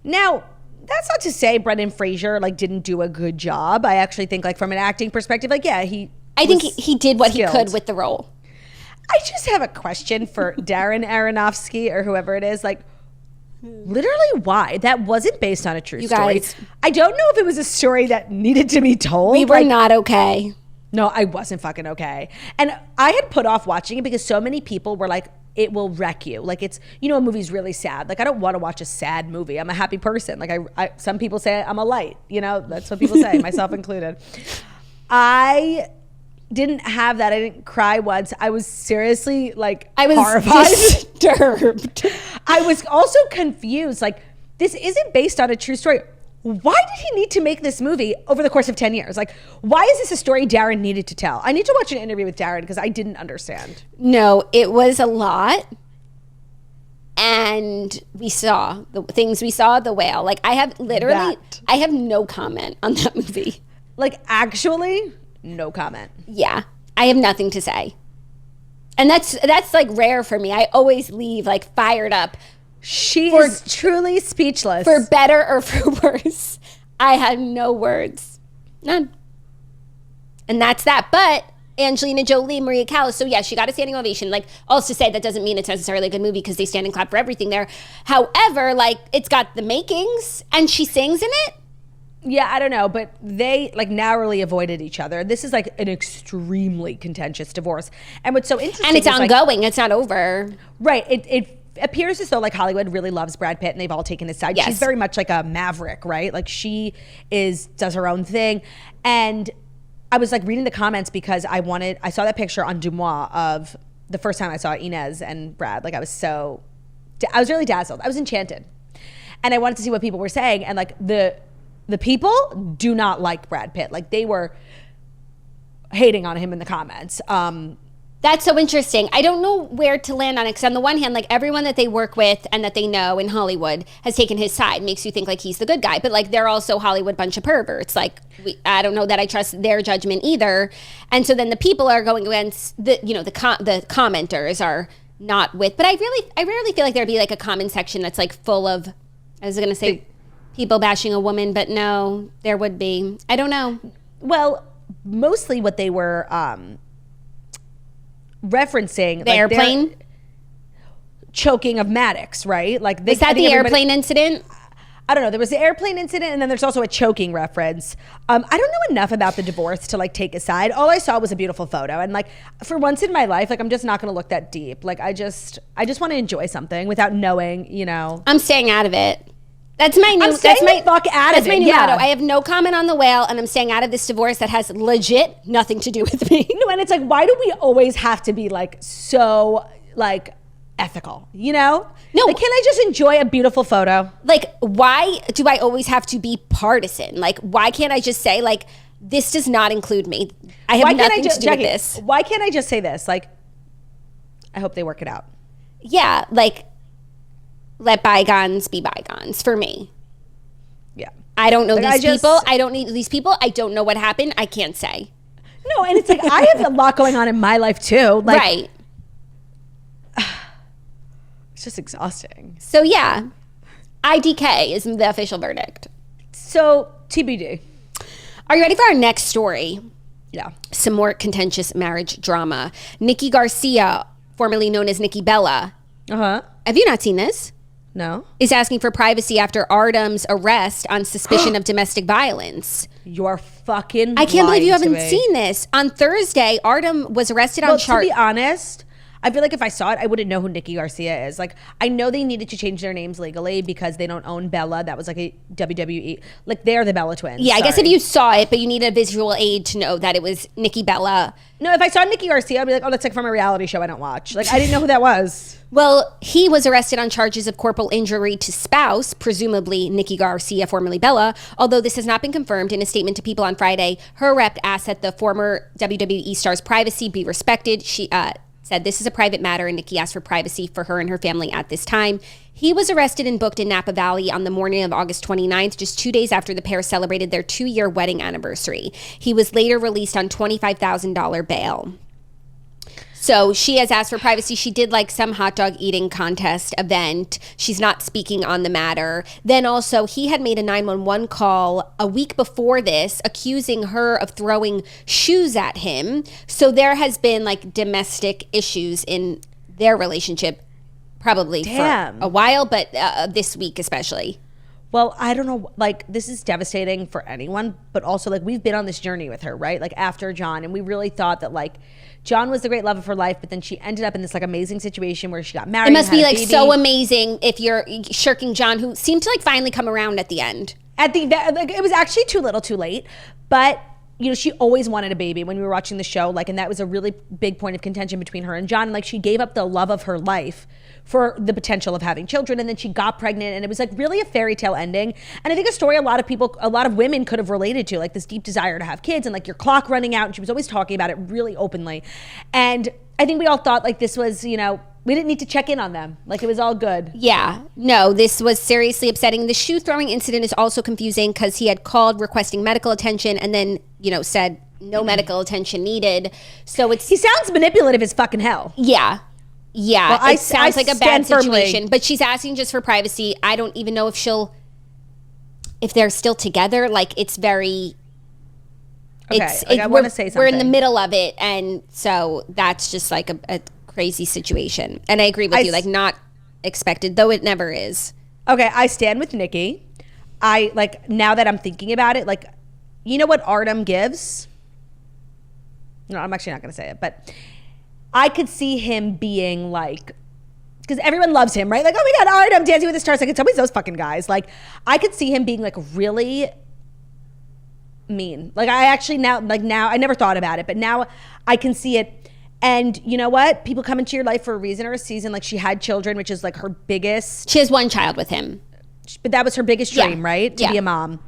Now, that's not to say Brendan Fraser didn't do a good job. I actually think from an acting perspective, I
think he did what
skilled.
He could with the role.
I just have a question for Darren Aronofsky or whoever it is. Literally why? That wasn't based on a true story.
Guys,
I don't know if it was a story that needed to be told.
We were not okay.
No, I wasn't fucking okay. And I had put off watching it because so many people were like, it will wreck you. It's, a movie's really sad. I don't want to watch a sad movie. I'm a happy person. I some people say I'm a light, that's what people say, myself included. I didn't have that. I didn't cry once. I was seriously
I was
horrified.
Disturbed.
I was also confused. This isn't based on a true story. Why did he need to make this movie over the course of 10 years? Why is this a story Darren needed to tell? I need to watch an interview with Darren because I didn't understand.
No, it was a lot. And we saw the things we saw, The Whale. I have no comment on that movie.
Actually, no comment.
Yeah, I have nothing to say. And that's rare for me. I always leave fired up.
She is truly speechless.
For better or for worse, I had no words. None. And that's that. But Angelina Jolie, Maria Callas, so yeah, she got a standing ovation. Also to say that doesn't mean it's necessarily a good movie because they stand and clap for everything there. However, it's got the makings and she sings in it.
Yeah, I don't know, but they narrowly avoided each other. This is an extremely contentious divorce. And what's so interesting
and it's ongoing, it's not over.
Right. It appears as though Hollywood really loves Brad Pitt and they've all taken his side. Yes. She's very much a maverick, right? She does her own thing. And I was reading the comments because I saw that picture on Dumois of the first time I saw Ines and Brad. I was really dazzled. I was enchanted. And I wanted to see what people were saying. And the people do not like Brad Pitt. They were hating on him in the comments.
That's so interesting. I don't know where to land on it because on the one hand, everyone that they work with and that they know in Hollywood has taken his side, makes you think he's the good guy. But they're also Hollywood bunch of perverts. I don't know that I trust their judgment either. And so then the people are going against the commenters are not with. But I rarely feel there'd be a comment section that's full of, I was going to say people bashing a woman, but no, there would be. I don't know.
Well, mostly what they were referencing
the airplane
choking of Maddox, right?
Is that the airplane incident?
I don't know. There was the airplane incident, and then there's also a choking reference. I don't know enough about the divorce to take a side. All I saw was a beautiful photo, and for once in my life, I'm just not going to look that deep. I just want to enjoy something without knowing.
I'm staying out of it. That's my new.
That's my fuck out of it.
That's my new motto. I have no comment on The Whale, and I'm staying out of this divorce that has legit nothing to do with me.
No, and it's why do we always have to be so ethical, you know?
No.
Like, can I just enjoy a beautiful photo?
Like, why do I always have to be partisan? Like, why can't I just say, like, this does not include me? I have nothing to do with this.
Why can't I just say this? Like, I hope they work it out.
Yeah, like, let bygones be bygones for me.
Yeah.
I don't know these people. I don't need these people. I don't know what happened. I can't say.
No, and it's like, I have a lot going on in my life too. Like,
right.
It's just exhausting.
So yeah, IDK is the official verdict.
So TBD.
Are you ready for our next story?
Yeah.
Some more contentious marriage drama. Nikki Garcia, formerly known as Nikki Bella.
Uh-huh.
Have you not seen this?
No.
Is asking for privacy after Artem's arrest on suspicion of domestic violence.
You're fucking
I can't believe you
lying to
haven't
me.
seen this. On Thursday, Artem was arrested on charges.
To be honest, I feel like if I saw it, I wouldn't know who Nikki Garcia is. Like, I know they needed to change their names legally because they don't own Bella. That was like a WWE. Like, they're the Bella twins.
Yeah, I guess if you saw it, but you need a visual aid to know that it was Nikki Bella.
No, if I saw Nikki Garcia, I'd be like, oh, that's like from a reality show I don't watch. Like, I didn't know who that was.
Well, he was arrested on charges of corporal injury to spouse, presumably Nikki Garcia, formerly Bella. Although this has not been confirmed, in a statement to People on Friday, her rep asked that the former WWE star's privacy be respected. She said this is a private matter, and Nikki asked for privacy for her and her family at this time. He was arrested and booked in Napa Valley on the morning of August 29th, just 2 days after the pair celebrated their 2-year wedding anniversary. He was later released on $25,000 bail. So she has asked for privacy. She did like some hot dog eating contest event. She's not speaking on the matter. Then also he had made a 911 call a week before this, accusing her of throwing shoes at him. So there has been like domestic issues in their relationship probably for a while, but this week especially.
Well, I don't know, like, this is devastating for anyone, but also, like, we've been on this journey with her, right? Like, after John, and we really thought that, like, John was the great love of her life, but then she ended up in this, like, amazing situation where she got married.
It must be, like, so amazing if you're shirking John, who seemed to, like, finally come around at the end.
Like, it was actually too little too late, but... You know, she always wanted a baby when we were watching the show, like, and that was a really big point of contention between her and John. And, like, she gave up the love of her life for the potential of having children, and then she got pregnant, and it was like really a fairy tale ending. And I think a story a lot of women could have related to, like this deep desire to have kids and like your clock running out. And she was always talking about it really openly. And I think we all thought like this was, you know, we didn't need to check in on them. Like it was all good.
Yeah. No, this was seriously upsetting. The shoe throwing incident is also confusing because he had called requesting medical attention and then, you know, said no medical attention needed. So he
sounds manipulative as fucking hell.
Yeah. Yeah.
Well,
it sounds like a bad situation.
Firmly.
But she's asking just for privacy. I don't even know if they're still together. Like it's very...
Okay, I want to say something.
We're in the middle of it. And so that's just like a crazy situation. And I agree with you, like not expected, though it never is.
Okay, I stand with Nikki. I like now that I'm thinking about it, like you know what Artem gives? No, I'm actually not going to say it, but I could see him being like, because everyone loves him, right? Like, oh my God, Artem Dancing with the Stars. Like, it's always those fucking guys. Like, I could see him being like really mean. Like, I actually now, I never thought about it, but now I can see it. And you know what? People come into your life for a reason or a season. Like she had children, which is like her biggest.
She has one child with him.
But that was her biggest dream, right? To be a mom.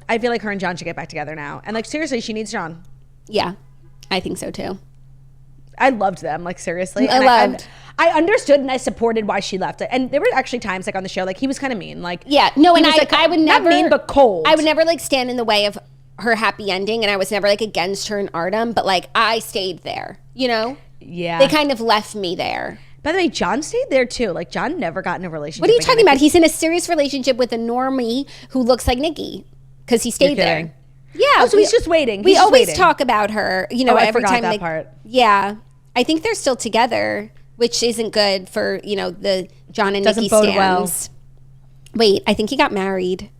I feel like her and John should get back together now. And like seriously, she needs John.
Yeah, I think so too.
I loved them, like seriously.
I
understood and I supported why she left. And there were actually times like on the show, like he was kind of mean. Like
yeah, no, and I would never
not mean but cold.
I would never like stand in the way of her happy ending, and I was never like against her and Artem, but like I stayed there, you know?
Yeah.
They kind of left me there.
By the way, John stayed there too. Like John never got in a relationship.
What are you talking about? He's in a serious relationship with a normie who looks like Nikki because he stayed there. Yeah.
Oh, so he's just waiting.
We always talk about her, you know, every time
that part.
Yeah. I think they're still together, which isn't good for, you know, the John and Nikki stands. Well. Wait, I think he got married.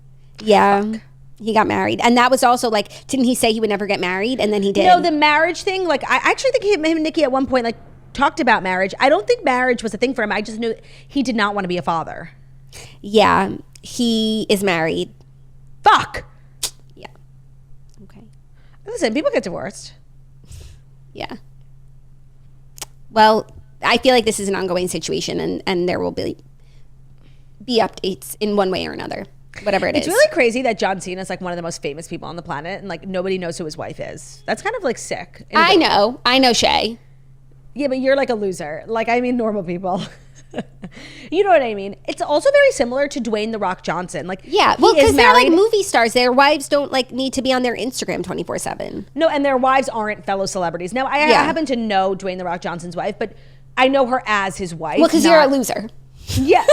Yeah. Fuck. He got married. And that was also like, didn't he say he would never get married? And then he did.
No, the marriage thing, like I actually think him and Nikki at one point like talked about marriage. I don't think marriage was a thing for him. I just knew he did not want to be a father.
Yeah, he is married.
Fuck.
Yeah. Okay.
Listen, people get divorced.
Yeah. Well, I feel like this is an ongoing situation, and there will be updates in one way or another, whatever it is.
It's really crazy that John Cena is like one of the most famous people on the planet, and like nobody knows who his wife is. That's kind of like sick.
I know Shay.
Yeah, but you're like a loser. Like, I mean, normal people. You know what I mean? It's also very similar to Dwayne The Rock Johnson. Like,
yeah, well, because they're like movie stars. Their wives don't like need to be on their Instagram 24/7.
No, and their wives aren't fellow celebrities. Now, I happen to know Dwayne The Rock Johnson's wife, but I know her as his wife.
Well, because you're a loser.
Yeah.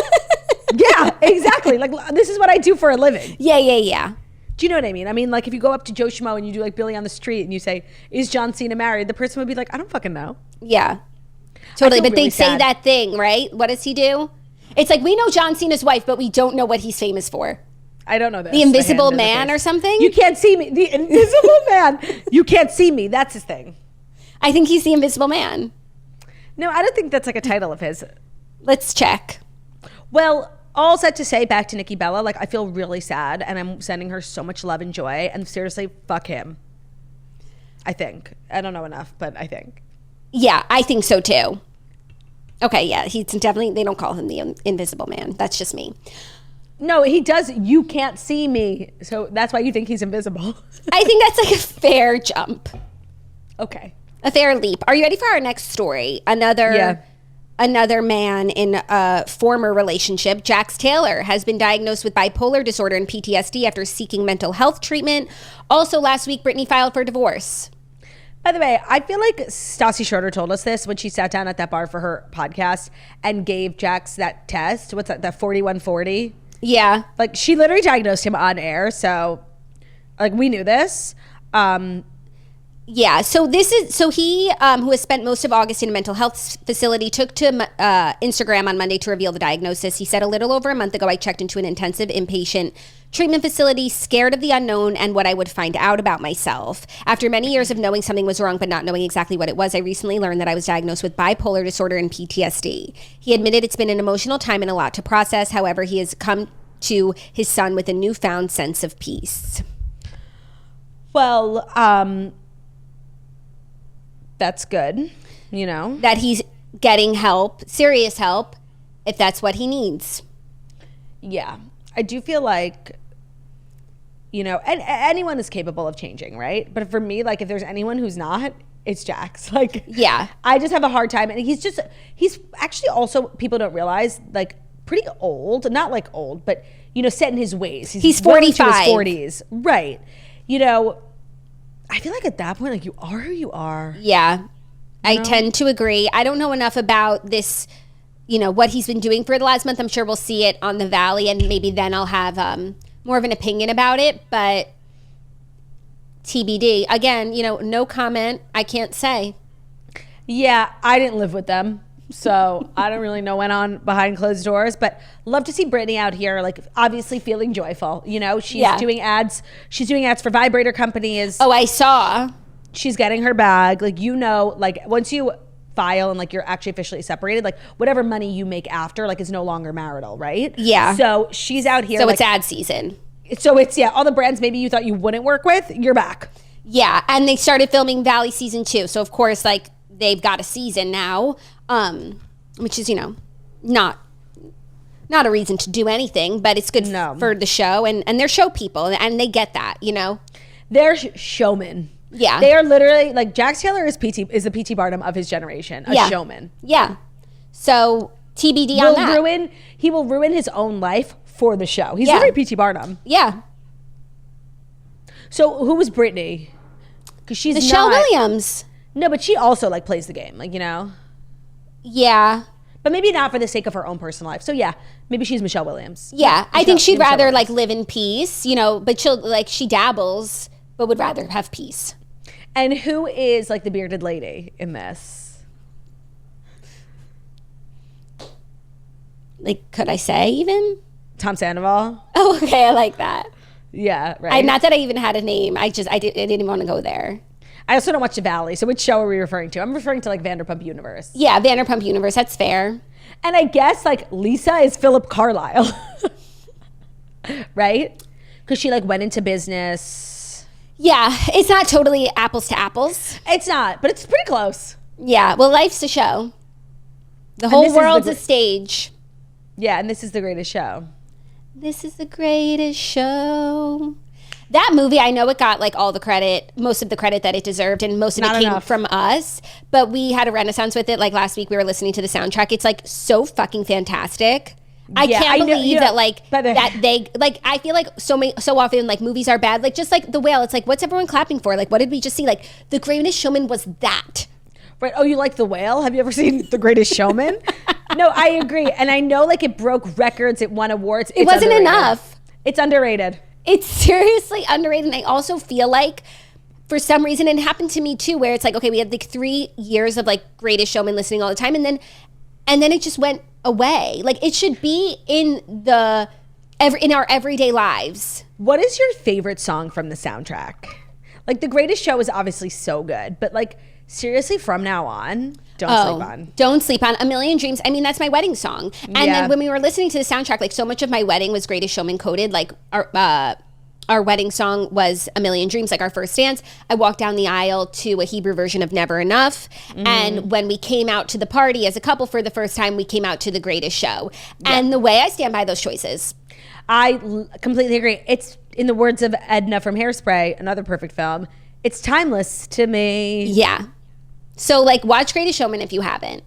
Yeah, exactly. Like, this is what I do for a living.
Yeah.
Do you know what I mean? I mean, like, if you go up to Joe Schmo and you do like Billy on the Street and you say, "Is John Cena married?" The person would be like, "I don't fucking know."
Yeah. Totally, but
really
they say that thing, right? What does he do? It's like, we know John Cena's wife, but we don't know what he's famous for.
I don't know this.
The Invisible Man or something?
You can't see me. The Invisible Man. You can't see me. That's his thing.
I think he's the Invisible Man.
No, I don't think that's like a title of his.
Let's check.
Well, all set to say, back to Nikki Bella, like, I feel really sad, and I'm sending her so much love and joy, and seriously, fuck him. I think. I don't know enough, but I think.
Yeah, I think so too. Okay, yeah, he's definitely, they don't call him the Invisible Man. That's just me.
No, he does. You can't see me. So that's why you think he's invisible.
I think that's like a fair jump.
Okay.
A fair leap. Are you ready for our next story? Another man in a former relationship, Jax Taylor, has been diagnosed with bipolar disorder and PTSD after seeking mental health treatment. Also last week, Britney filed for divorce.
By the way, I feel like Stassi Schroeder told us this when she sat down at that bar for her podcast and gave Jax that test. What's that 4140?
Yeah.
Like, she literally diagnosed him on air. So, like, we knew this.
Yeah, so he, who has spent most of August in a mental health facility, took to Instagram on Monday to reveal the diagnosis. He said, a little over a month ago, I checked into an intensive inpatient treatment facility, scared of the unknown and what I would find out about myself. After many years of knowing something was wrong but not knowing exactly what it was, I recently learned that I was diagnosed with bipolar disorder and PTSD. He admitted it's been an emotional time and a lot to process. However, he has come to his son with a newfound sense of peace.
Well, that's good, you know.
That he's getting help, serious help, if that's what he needs.
Yeah. I do feel like, you know, and anyone is capable of changing, right? But for me, like, if there's anyone who's not, it's Jax. Like,
yeah.
I just have a hard time. And he's actually also, people don't realize, like, pretty old. Not like old, but, you know, set in his ways.
He's 45.
Well into his 40s. Right. You know, I feel like at that point, like, you are who you are.
Yeah, I tend to agree. I don't know enough about this, you know, what he's been doing for the last month. I'm sure we'll see it on the Valley, and maybe then I'll have more of an opinion about it. But TBD. Again, you know, no comment. I can't say.
Yeah, I didn't live with them, so I don't really know what went on behind closed doors, but love to see Britney out here, like, obviously feeling joyful. You know, she's doing ads. She's doing ads for vibrator companies.
Oh, I saw.
She's getting her bag. Like, you know, like, once you file and like you're actually officially separated, like, whatever money you make after, like, is no longer marital, right?
Yeah.
So she's out here.
So
like,
it's ad season.
So it's, yeah, all the brands maybe you thought you wouldn't work with, you're back.
Yeah, and they started filming Valley season 2. So of course, like, they've got a season now, which is, you know, not a reason to do anything, but it's good for the show, and they're show people, and they get that, you know.
They're showmen.
Yeah,
they are literally, like, Jax Taylor is the P.T. Barnum of his generation, a showman.
Yeah. So TBD on that.
He will ruin his own life for the show. He's literally P.T. Barnum.
Yeah.
So who was Britney? Because she's
Michelle Williams.
No, but she also, like, plays the game, like, you know.
Yeah.
But maybe not for the sake of her own personal life. So yeah, maybe she's Michelle Williams.
Yeah, I think she'd rather like live in peace, you know, but she dabbles, but would rather have peace.
And who is like the bearded lady in this?
Like, could I say even?
Tom Sandoval.
Oh, okay, I like that.
Yeah, right.
Not that I even had a name. I didn't want to go there.
I also don't watch The Valley, so which show are we referring to? I'm referring to, like, Vanderpump Universe.
Yeah, Vanderpump Universe, that's fair.
And I guess, like, Lisa is Philip Carlisle. Right? Because she, like, went into business.
Yeah, it's not totally apples to apples.
It's not, but it's pretty close.
Yeah, well, life's a show. The whole world's a stage.
Yeah, and this is the greatest show.
This is the greatest show. That movie, I know it got like all the credit, most of the credit that it deserved, and most of it came from us. But we had a renaissance with it. Like last week, we were listening to the soundtrack. It's like so fucking fantastic. I can't believe that like that they like. I feel like so often like movies are bad. Like just like The Whale, it's like what's everyone clapping for? Like what did we just see? Like The Greatest Showman was that.
Right. Oh, you like The Whale? Have you ever seen The Greatest Showman? No, I agree, and I know like it broke records. It won awards.
It wasn't enough.
It's underrated.
It's seriously underrated. And I also feel like for some reason, and it happened to me too, where it's like, okay, we had like 3 years of like Greatest Showman listening all the time. And then it just went away. Like it should be in our everyday lives.
What is your favorite song from the soundtrack? Like The Greatest Show is obviously so good, but like seriously from now on, Don't Sleep On. A Million Dreams. I mean, that's my wedding song. And then when we were listening to the soundtrack, like so much of my wedding was Greatest Showman coded. Like our wedding song was A Million Dreams, like our first dance. I walked down the aisle to a Hebrew version of Never Enough. And when we came out to the party as a couple for the first time, we came out to The Greatest Show. And the way I stand by those choices. I completely agree. It's, in the words of Edna from Hairspray, another perfect film, it's timeless to me.
Yeah. So, like, watch Greatest Showman if you haven't.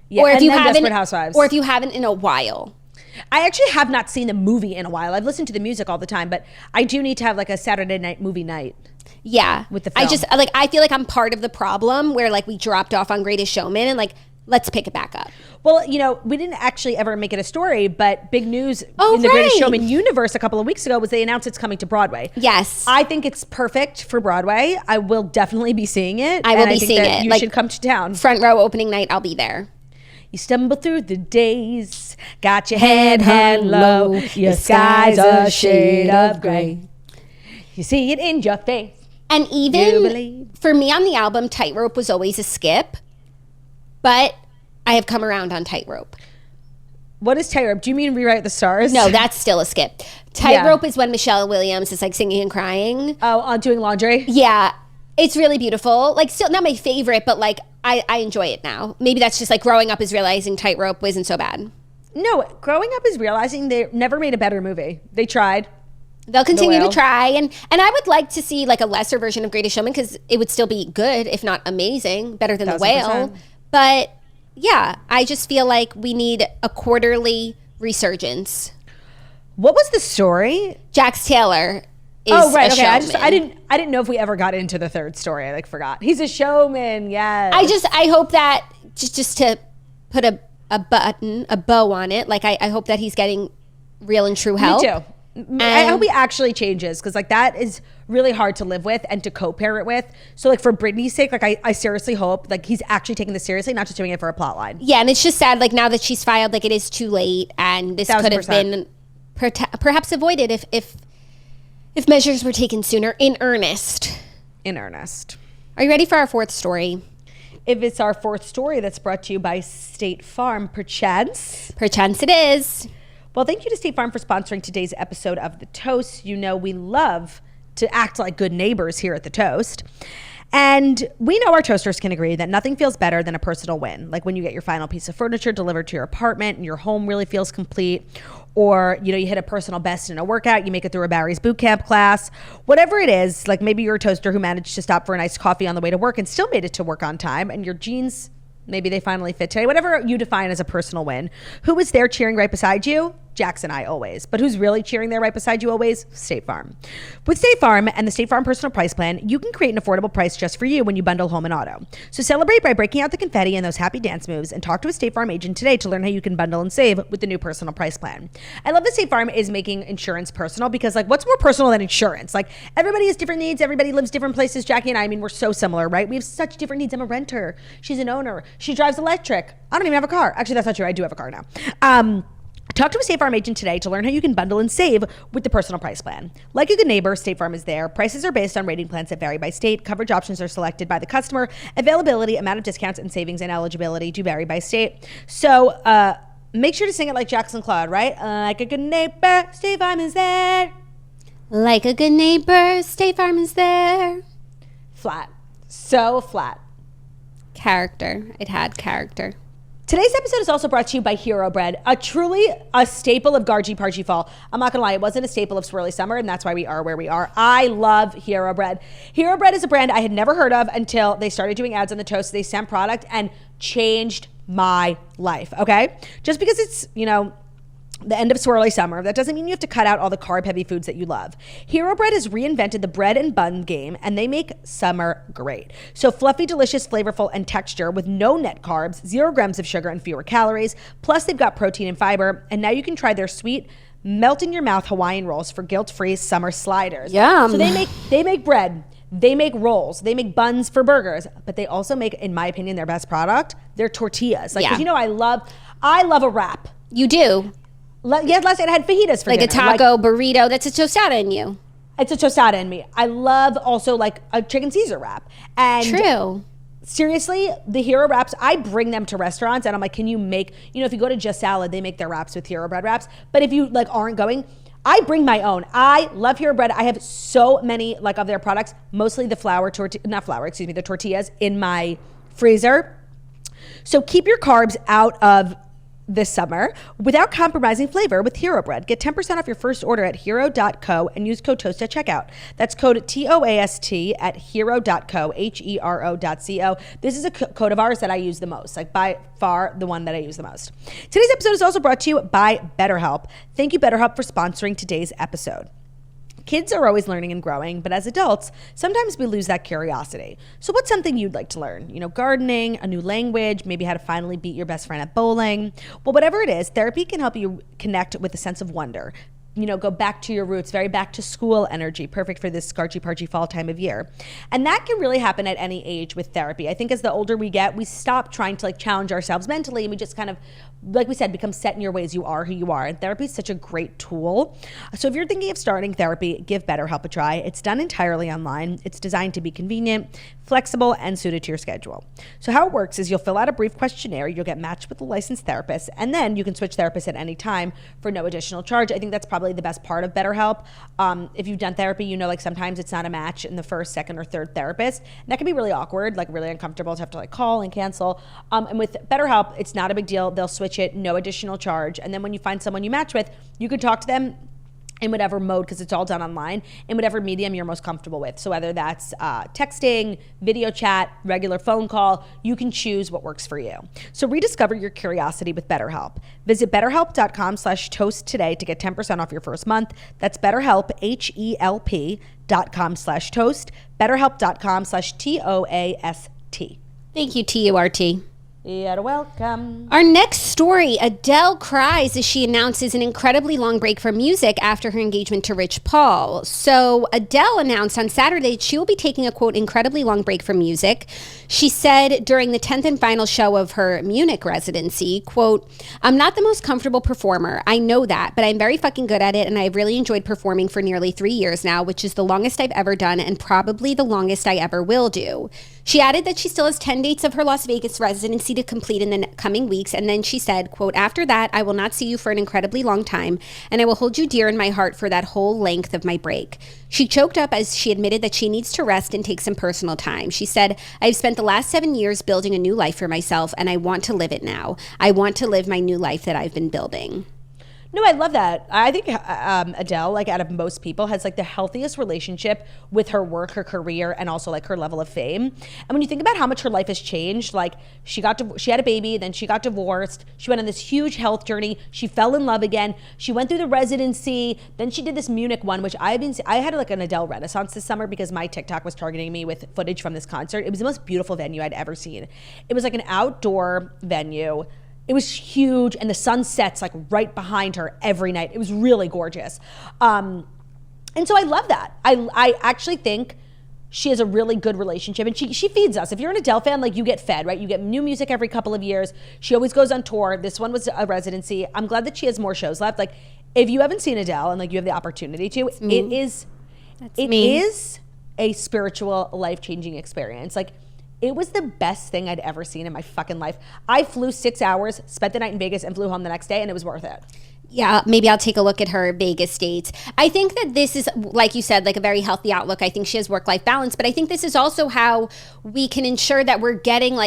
Yeah, or if you haven't, Desperate Housewives.
Or if you haven't in a while.
I actually have not seen the movie in a while. I've listened to the music all the time, but I do need to have like a Saturday night movie night.
Yeah.
With the film.
I feel like I'm part of the problem where like we dropped off on Greatest Showman and like, let's pick it back up.
Well, you know, we didn't actually ever make it a story, but big news in the Greatest Showman universe a couple of weeks ago was they announced it's coming to Broadway.
Yes.
I think it's perfect for Broadway. I will definitely be seeing it.
I will be seeing it.
You should come to town.
Front row opening night, I'll be there.
You stumble through the days, got your head held low, your sky's a shade of gray. You see it in your face.
And even for me on the album, Tightrope was always a skip, but I have come around on Tightrope.
What is Tightrope? Do you mean Rewrite the Stars?
No, that's still a skip. Tightrope is when Michelle Williams is like singing and crying.
Oh, doing laundry?
Yeah. It's really beautiful. Like still not my favorite, but like I enjoy it now. Maybe that's just like growing up is realizing Tightrope wasn't so bad.
No, growing up is realizing they never made a better movie. They tried.
They'll continue to try. And I would like to see like a lesser version of Greatest Showman because it would still be good, if not amazing, better than 1000%. The Whale. But yeah, I just feel like we need a quarterly resurgence.
What was the story?
Jax Taylor is
right. Okay.
Showman.
I didn't know if we ever got into the third story. I like forgot. He's a showman. Yes.
I hope that just to put a bow on it. Like I hope that he's getting real and true help.
Me too. I hope he actually changes because like that is really hard to live with and to co-parent with. So like for Britney's sake, like I seriously hope like he's actually taking this seriously, not just doing it for a plot line.
Yeah, and it's just sad like now that she's filed, like it is too late, and this could have been perhaps avoided if measures were taken sooner in earnest.
In earnest.
Are you ready for our fourth story?
If it's our fourth story, that's brought to you by State Farm, perchance.
Perchance it is.
Well, thank you to State Farm for sponsoring today's episode of The Toast. You know we love to act like good neighbors here at The Toast. And we know our toasters can agree that nothing feels better than a personal win. Like when you get your final piece of furniture delivered to your apartment and your home really feels complete. Or, you know, you hit a personal best in a workout, you make it through a Barry's boot camp class. Whatever it is, like maybe you're a toaster who managed to stop for a nice coffee on the way to work and still made it to work on time. And your jeans, maybe they finally fit today. Whatever you define as a personal win. Who is there cheering right beside you? Jax and I always. But who's really cheering there right beside you always? State Farm. With State Farm and the State Farm Personal Price Plan, you can create an affordable price just for you when you bundle home and auto. So celebrate by breaking out the confetti and those happy dance moves and talk to a State Farm agent today to learn how you can bundle and save with the new Personal Price Plan. I love that State Farm is making insurance personal because like what's more personal than insurance? Like everybody has different needs. Everybody lives different places. Jackie and I mean, we're so similar, right? We have such different needs. I'm a renter. She's an owner. She drives electric. I don't even have a car. Actually, that's not true. I do have a car now. Talk to a State Farm agent today to learn how you can bundle and save with the Personal Price Plan. Like a good neighbor, State Farm is there. Prices are based on rating plans that vary by state. Coverage options are selected by the customer. Availability, amount of discounts, and savings and eligibility do vary by state. So make sure to sing it like Jax and Claude, right? Like a good neighbor, State Farm is there.
Like a good neighbor, State Farm is there.
Flat. So flat.
Character. It had character.
Today's episode is also brought to you by Hero Bread, truly a staple of Gargy Pargy Fall. I'm not gonna lie, it wasn't a staple of Swirly Summer, and that's why we are where we are. I love Hero Bread. Hero Bread is a brand I had never heard of until they started doing ads on the Toast They Sent product and changed my life, okay? Just because it's, the end of Swirly Summer, that doesn't mean you have to cut out all the carb-heavy foods that you love. Hero Bread has reinvented the bread and bun game, and they make summer great. So fluffy, delicious, flavorful, and texture with no net carbs, 0 grams of sugar, and fewer calories. Plus, they've got protein and fiber, and now you can try their sweet, melt-in-your-mouth Hawaiian rolls for guilt-free summer sliders.
Yum.
So they make bread. They make rolls. They make buns for burgers. But they also make, in my opinion, their best product, their tortillas. Because I love a wrap.
You do.
Last night I had fajitas for
dinner.
A
taco, burrito. That's a tostada in you.
It's a tostada in me. I love also a chicken Caesar wrap. And
true.
Seriously, the Hero wraps, I bring them to restaurants and I'm like, can you make, if you go to Just Salad, they make their wraps with Hero Bread wraps. But if you aren't going, I bring my own. I love Hero Bread. I have so many of their products, mostly the the tortillas in my freezer. So keep your carbs out of this summer without compromising flavor with Hero Bread. Get 10% off your first order at hero.co and use code TOAST at checkout. That's code TOAST at hero.co, HERO.co. This is a code of ours that I use the most, by far the one that I use the most. Today's episode is also brought to you by BetterHelp. Thank you, BetterHelp, for sponsoring today's episode. Kids are always learning and growing, but as adults, sometimes we lose that curiosity. So what's something you'd like to learn? Gardening, a new language, maybe how to finally beat your best friend at bowling. Well, whatever it is, therapy can help you connect with a sense of wonder. Go back to your roots, very back to school energy, perfect for this Gargy Pargy Fall time of year. And that can really happen at any age with therapy. I think as the older we get, we stop trying to challenge ourselves mentally, and we just kind of, like we said, become set in your ways. You are who you are. And therapy is such a great tool. So if you're thinking of starting therapy, give BetterHelp a try. It's done entirely online. It's designed to be convenient, flexible, and suited to your schedule. So how it works is you'll fill out a brief questionnaire, you'll get matched with a licensed therapist, and then you can switch therapists at any time for no additional charge. I think that's probably the best part of BetterHelp. If you've done therapy, sometimes it's not a match in the first, second, or third therapist. And that can be really awkward, really uncomfortable to have to call and cancel. And with BetterHelp, it's not a big deal. They'll switch it, no additional charge. And then when you find someone you match with, you can talk to them in whatever mode, because it's all done online, in whatever medium you're most comfortable with. So whether that's texting, video chat, regular phone call, you can choose what works for you. So rediscover your curiosity with BetterHelp. Visit betterhelp.com/toast today to get 10% off your first month. That's BetterHelp, HELP.com/toast, betterhelp.com/TOAST.
Thank you, TURT.
You're welcome.
Our next story, Adele cries as she announces an incredibly long break from music after her engagement to Rich Paul. So Adele announced on Saturday that she will be taking a, quote, incredibly long break from music. She said during the 10th and final show of her Munich residency, quote, "I'm not the most comfortable performer. I know that, but I'm very fucking good at it, and I've really enjoyed performing for nearly 3 years now, which is the longest I've ever done and probably the longest I ever will do." She added that she still has 10 dates of her Las Vegas residency to complete in the coming weeks, and then she said, quote, "After that, I will not see you for an incredibly long time, and I will hold you dear in my heart for that whole length of my break." She choked up as she admitted that she needs to rest and take some personal time. She said, "I've spent the last 7 years building a new life for myself, and I want to live it now. I want to live my new life that I've been building."
No, I love that. I think Adele, out of most people, has the healthiest relationship with her work, her career, and also her level of fame. And when you think about how much her life has changed, she had a baby, then she got divorced. She went on this huge health journey. She fell in love again. She went through the residency. Then she did this Munich one, which I had an Adele renaissance this summer because my TikTok was targeting me with footage from this concert. It was the most beautiful venue I'd ever seen. It was an outdoor venue. It was huge, and the sun sets right behind her every night. It was really gorgeous. And so I love that. I actually think she has a really good relationship, and she feeds us. If you're an Adele fan, you get fed, right? You get new music every couple of years. She always goes on tour. This one was a residency. I'm glad that she has more shows left. If you haven't seen Adele and you have the opportunity to, it is a spiritual, life-changing experience. It was the best thing I'd ever seen in my fucking life. I flew 6 hours, spent the night in Vegas, and flew home the next day, and it was worth it.
Yeah, maybe I'll take a look at her Vegas dates. I think that this is, like you said, a very healthy outlook. I think she has work-life balance, but I think this is also how we can ensure that we're getting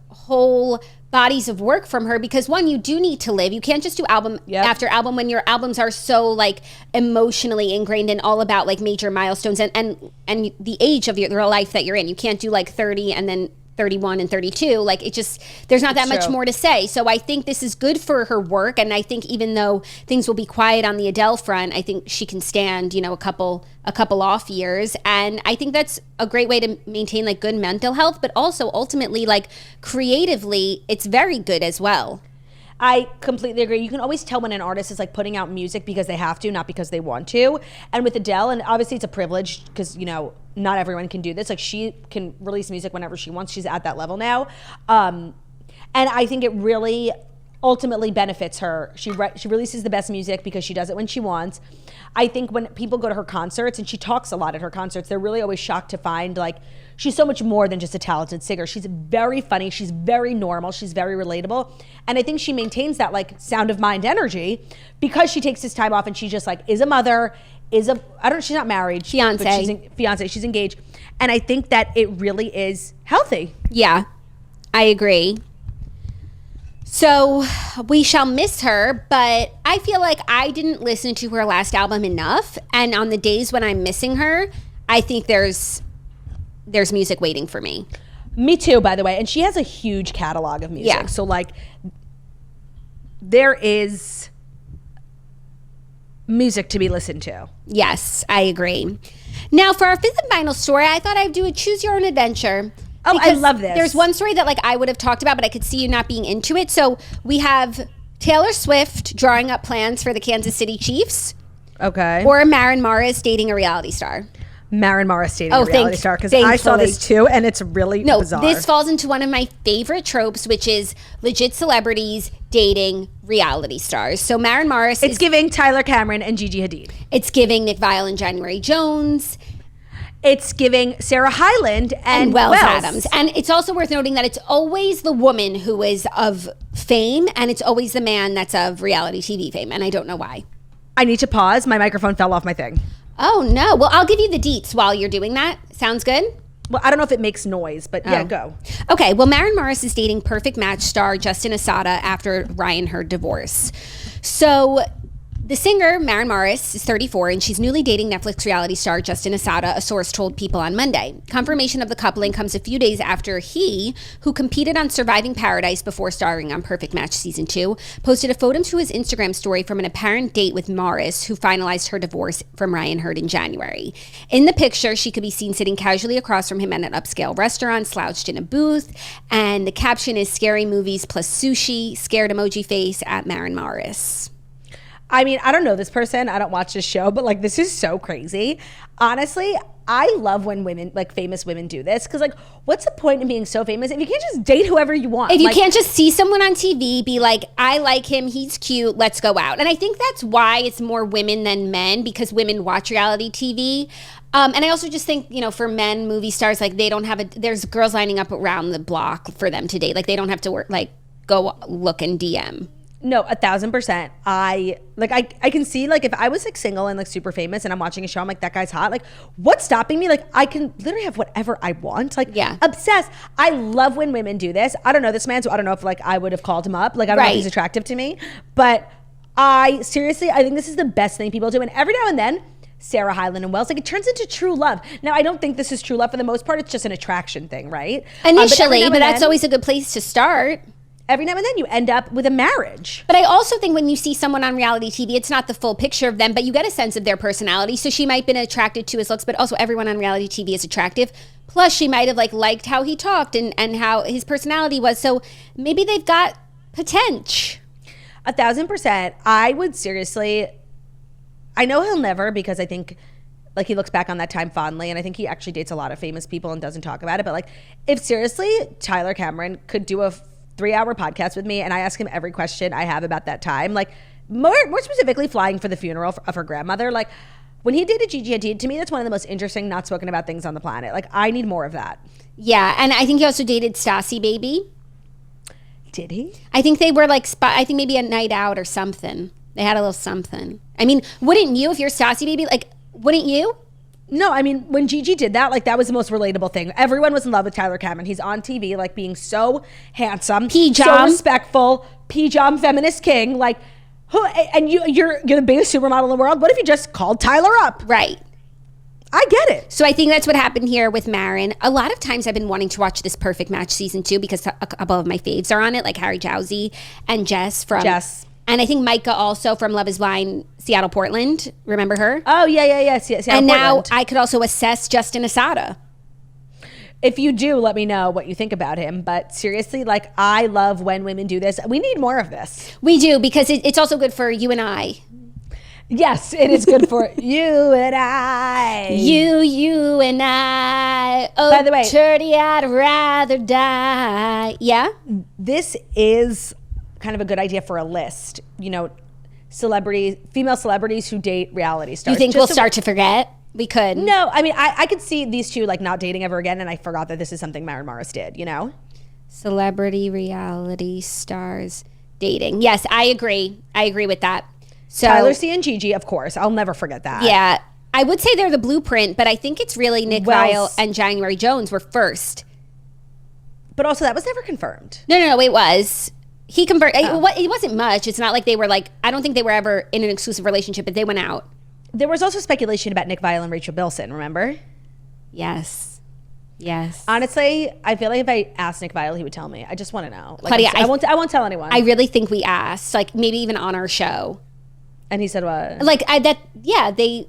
whole bodies of work from her, because one, you do need to live. You can't just do album after album when your albums are so like emotionally ingrained and all about like major milestones and the age of your life that you're in. You can't do like 30 and then 31 and 32. Like it just, there's not that much more to say. So I think this is good for her work. And I think even though things will be quiet on the Adele front, I think she can stand, you know, a couple off years. And I think that's a great way to maintain like good mental health, but also ultimately like creatively, it's very good as well.
I completely agree. You can always tell when an artist is like putting out music because they have to, not because they want to. And with Adele, and obviously it's a privilege because, you know, not everyone can do this. Like she can release music whenever she wants. She's at that level now. And I think it really ultimately benefits her. She releases the best music because she does it when she wants. I think when people go to her concerts, and she talks a lot at her concerts, they're really always shocked to find like she's so much more than just a talented singer. She's very funny. She's very normal. She's very relatable. And I think she maintains that like sound of mind energy because she takes this time off and she just like is a mother, she's not married. Fiance. She's engaged. And I think that it really is healthy.
Yeah, I agree. So we shall miss her, but I feel like I didn't listen to her last album enough. And on the days when I'm missing her, I think there's music waiting for me.
Me too, by the way. And she has a huge catalog of music. Yeah. So like there is music to be listened to.
Yes, I agree. Now for our fifth and final story, I thought I'd do a choose your own adventure.
Oh, I love this.
There's one story that like I would have talked about, but I could see you not being into it. So we have Taylor Swift drawing up plans for the Kansas City Chiefs.
Okay.
Or Maren Morris dating a reality star.
Maren Morris dating a reality star, because I saw this too, and it's really bizarre.
This falls into one of my favorite tropes, which is legit celebrities dating reality stars. So Maren Morris
It's giving Tyler Cameron and Gigi Hadid.
It's giving Nick Viall and January Jones.
It's giving Sarah Hyland and Wells
Adams. And it's also worth noting that it's always the woman who is of fame, and it's always the man that's of reality TV fame, and I don't know why.
I need to pause. My microphone fell off my thing.
Oh, no. Well, I'll give you the deets while you're doing that. Sounds good?
Well, I don't know if it makes noise, but yeah, go.
Okay. Well, Maren Morris is dating Perfect Match star Justin Assada after Ryan Hurd divorce. So the singer, Maren Morris, is 34, and she's newly dating Netflix reality star Justin Assada, a source told People on Monday. Confirmation of the coupling comes a few days after he, who competed on Surviving Paradise before starring on Perfect Match Season 2, posted a photo to his Instagram story from an apparent date with Morris, who finalized her divorce from Ryan Hurd in January. In the picture, she could be seen sitting casually across from him at an upscale restaurant, slouched in a booth, and the caption is "Scary Movies plus Sushi, scared emoji face at Maren Morris."
I mean, I don't know this person. I don't watch this show, but like, this is so crazy. Honestly, I love when women, like famous women, do this. Because like, what's the point in being so famous if you can't just date whoever you want?
If you can't just see someone on TV, be like, I like him, he's cute, let's go out. And I think that's why it's more women than men, because women watch reality TV. And I also just think, you know, for men, movie stars, like they don't have there's girls lining up around the block for them to date. Like they don't have to work, like go look and DM.
No, 1,000%. I can see, like, if I was like single and like super famous and I'm watching a show, I'm like, that guy's hot. Like, what's stopping me? Like, I can literally have whatever I want. Like,
yeah.
Obsessed. I love when women do this. I don't know this man, so I don't know if like I would have called him up. Like, I don't know if he's attractive to me. But I think this is the best thing people do. And every now and then, Sarah Hyland and Wells, like it turns into true love. Now, I don't think this is true love for the most part. It's just an attraction thing, right?
Initially, but that's always a good place to start.
Every now and then you end up with a marriage.
But I also think when you see someone on reality TV, it's not the full picture of them, but you get a sense of their personality. So she might have been attracted to his looks, but also everyone on reality TV is attractive. Plus she might have liked how he talked and how his personality was. So maybe they've got potential.
1,000%. I would seriously, I know he'll never, because I think like he looks back on that time fondly, and I think he actually dates a lot of famous people and doesn't talk about it. But like, if seriously Tyler Cameron could do a 3-hour podcast with me and I ask him every question I have about that time, like more specifically flying for the funeral of her grandmother, like when he dated Gigi Hadid, to me that's one of the most interesting not spoken about things on the planet. Like I need more of that.
Yeah, and I think he also dated Stassi Baby.
Did he?
I think they were like I think maybe a night out or something. They had a little something. I mean, wouldn't you, if you're Stassi Baby, like wouldn't you?
No, I mean, when Gigi did that, like, that was the most relatable thing. Everyone was in love with Tyler Cameron. He's on TV, like, being so handsome, so respectful, P-Jam feminist king. Like, who? And you're the biggest supermodel in the world. What if you just called Tyler up?
Right.
I get it.
So I think that's what happened here with Maren. A lot of times I've been wanting to watch this Perfect Match season 2 because a couple of my faves are on it, like Harry Jowsey and Jess. And I think Micah also from Love is Blind, Seattle, Portland. Remember her?
Oh, yeah. Seattle,
and now
Portland.
I could also assess Justin Assada.
If you do, let me know what you think about him. But seriously, like, I love when women do this. We need more of this.
We do, because it's also good for you and I.
Yes, it is good for you and I.
You and I. Oh,
by the way,
30, I'd rather die. Yeah?
This is kind of a good idea for a list. You know, female celebrities who date reality stars.
You think we'll start to forget? We could.
No, I mean, I could see these two, like, not dating ever again, and I forgot that this is something Maren Morris did, you know?
Celebrity reality stars dating. Yes, I agree. I agree with that. So,
Tyler C and Gigi, of course. I'll never forget that.
Yeah. I would say they're the blueprint, but I think it's really Nick Viall and January Jones were first.
But also, that was never confirmed.
No, it was. He converted. It wasn't much. It's not like they were like, I don't think they were ever in an exclusive relationship, but they went out.
There was also speculation about Nick Viall and Rachel Bilson, remember?
Yes.
Honestly, I feel like if I asked Nick Viall, he would tell me. I just want to know. Like,
Claudia,
I won't tell anyone.
I really think we asked, like, maybe even on our show.
And he said what?
Like, they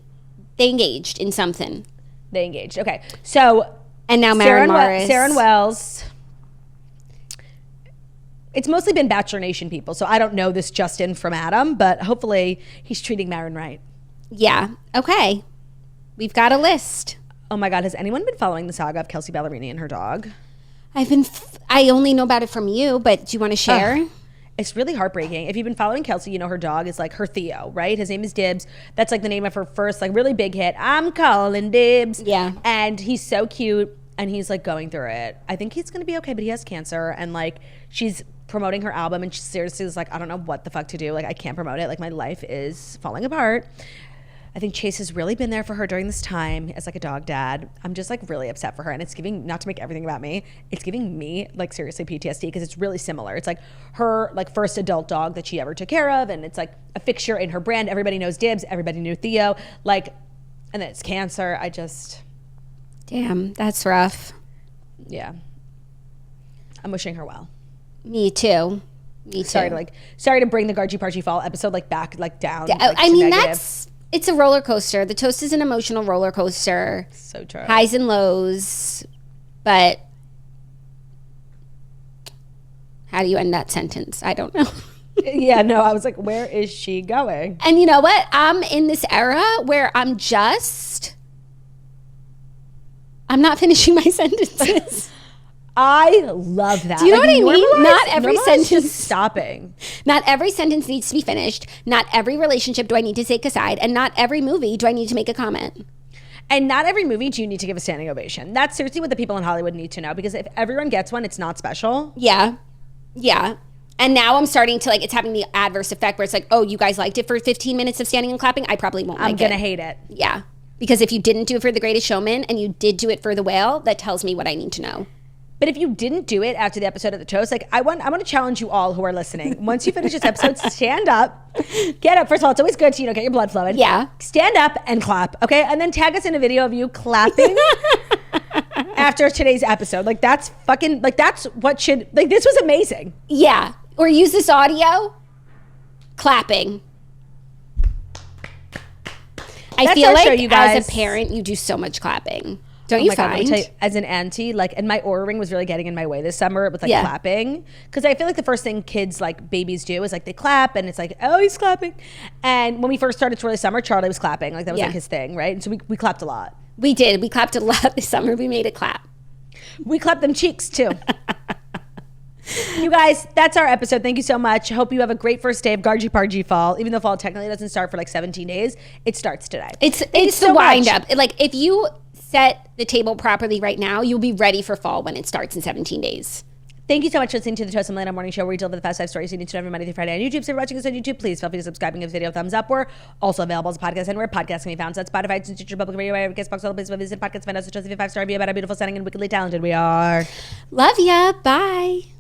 engaged in something.
They engaged. Okay. So.
And now Maren Morris.
Sarah Wells. It's mostly been Bachelor Nation people, so I don't know this Justin from Adam, but hopefully he's treating Maren right.
Yeah. Okay. We've got a list.
Oh my God. Has anyone been following the saga of Kelsey Ballerini and her dog?
I only know about it from you, but do you want to share?
It's really heartbreaking. If you've been following Kelsey, you know her dog is like her Theo, right? His name is Dibs. That's like the name of her first like really big hit. I'm calling Dibs.
Yeah.
And he's so cute and he's like going through it. I think he's going to be okay, but he has cancer and like she's promoting her album and she seriously is like, I don't know what the fuck to do. Like I can't promote it. Like my life is falling apart. I think Chase has really been there for her during this time as like a dog dad. I'm just like really upset for her. And it's giving, not to make everything about me, it's giving me like seriously PTSD because it's really similar. It's like her like first adult dog that she ever took care of. And it's like a fixture in her brand. Everybody knows Dibs. Everybody knew Theo. Like, and then it's cancer.
Damn, that's rough.
Yeah. I'm wishing her well.
Me too.
Sorry to bring the Gargy Pargy Fall episode like back, like down.
Yeah,
like,
I mean, it's a roller coaster. The Toast is an emotional roller coaster.
So true.
Highs and lows. But how do you end that sentence? I don't know.
Yeah, no, I was like, where is she going?
And you know what? I'm in this era where I'm not finishing my sentences.
I love that.
Do you know what I mean? Not every sentence
just stopping.
Not every sentence needs to be finished. Not every relationship do I need to take aside, and not every movie do I need to make a comment.
And not every movie do you need to give a standing ovation. That's seriously what the people in Hollywood need to know, because if everyone gets one, it's not special.
Yeah. And now I'm starting to it's having the adverse effect where it's like, oh, you guys liked it for 15 minutes of standing and clapping. I probably won't like it.
I'm gonna hate it.
Yeah. Because if you didn't do it for The Greatest Showman and you did do it for The Whale, that tells me what I need to know.
But if you didn't do it after the episode of The Toast, like I want to challenge you all who are listening. Once you finish this episode, stand up, get up. First of all, it's always good to get your blood flowing.
Yeah.
Stand up and clap, okay? And then tag us in a video of you clapping after today's episode. Like that's what should this was amazing.
Yeah. Or use this audio, clapping. I feel like
you guys,
as a parent, you do so much clapping. Don't you find?
God, as an auntie, and my Oura ring was really getting in my way this summer with clapping. Because I feel like the first thing kids, babies do is they clap and it's like, oh, he's clapping. And when we first started Twirly Summer, Charlie was clapping. That was his thing, right? And so we clapped a lot.
We did. We clapped a lot this summer. We made it clap.
We clapped them cheeks too. You guys, that's our episode. Thank you so much. Hope you have a great first day of Gargy Pargy Fall. Even though fall technically doesn't start for 17 days, it starts today.
It's the wind up. If you set the table properly right now, you'll be ready for fall when it starts in 17 days.
Thank you so much for listening to the Toast and Atlanta Morning Show, where we deliver the fast 5 stories you need to know every Monday through Friday on YouTube. So if you're watching us on YouTube, please feel free to subscribe and give this video a thumbs up. We're also available as a podcast anywhere podcasts can be found. So that's Spotify, Stitcher, Public Radio, wherever Guest Box, all the places where visit podcasts, find us, just leave a 5-star review about how beautiful, stunning, and wickedly talented we are.
Love ya. Bye.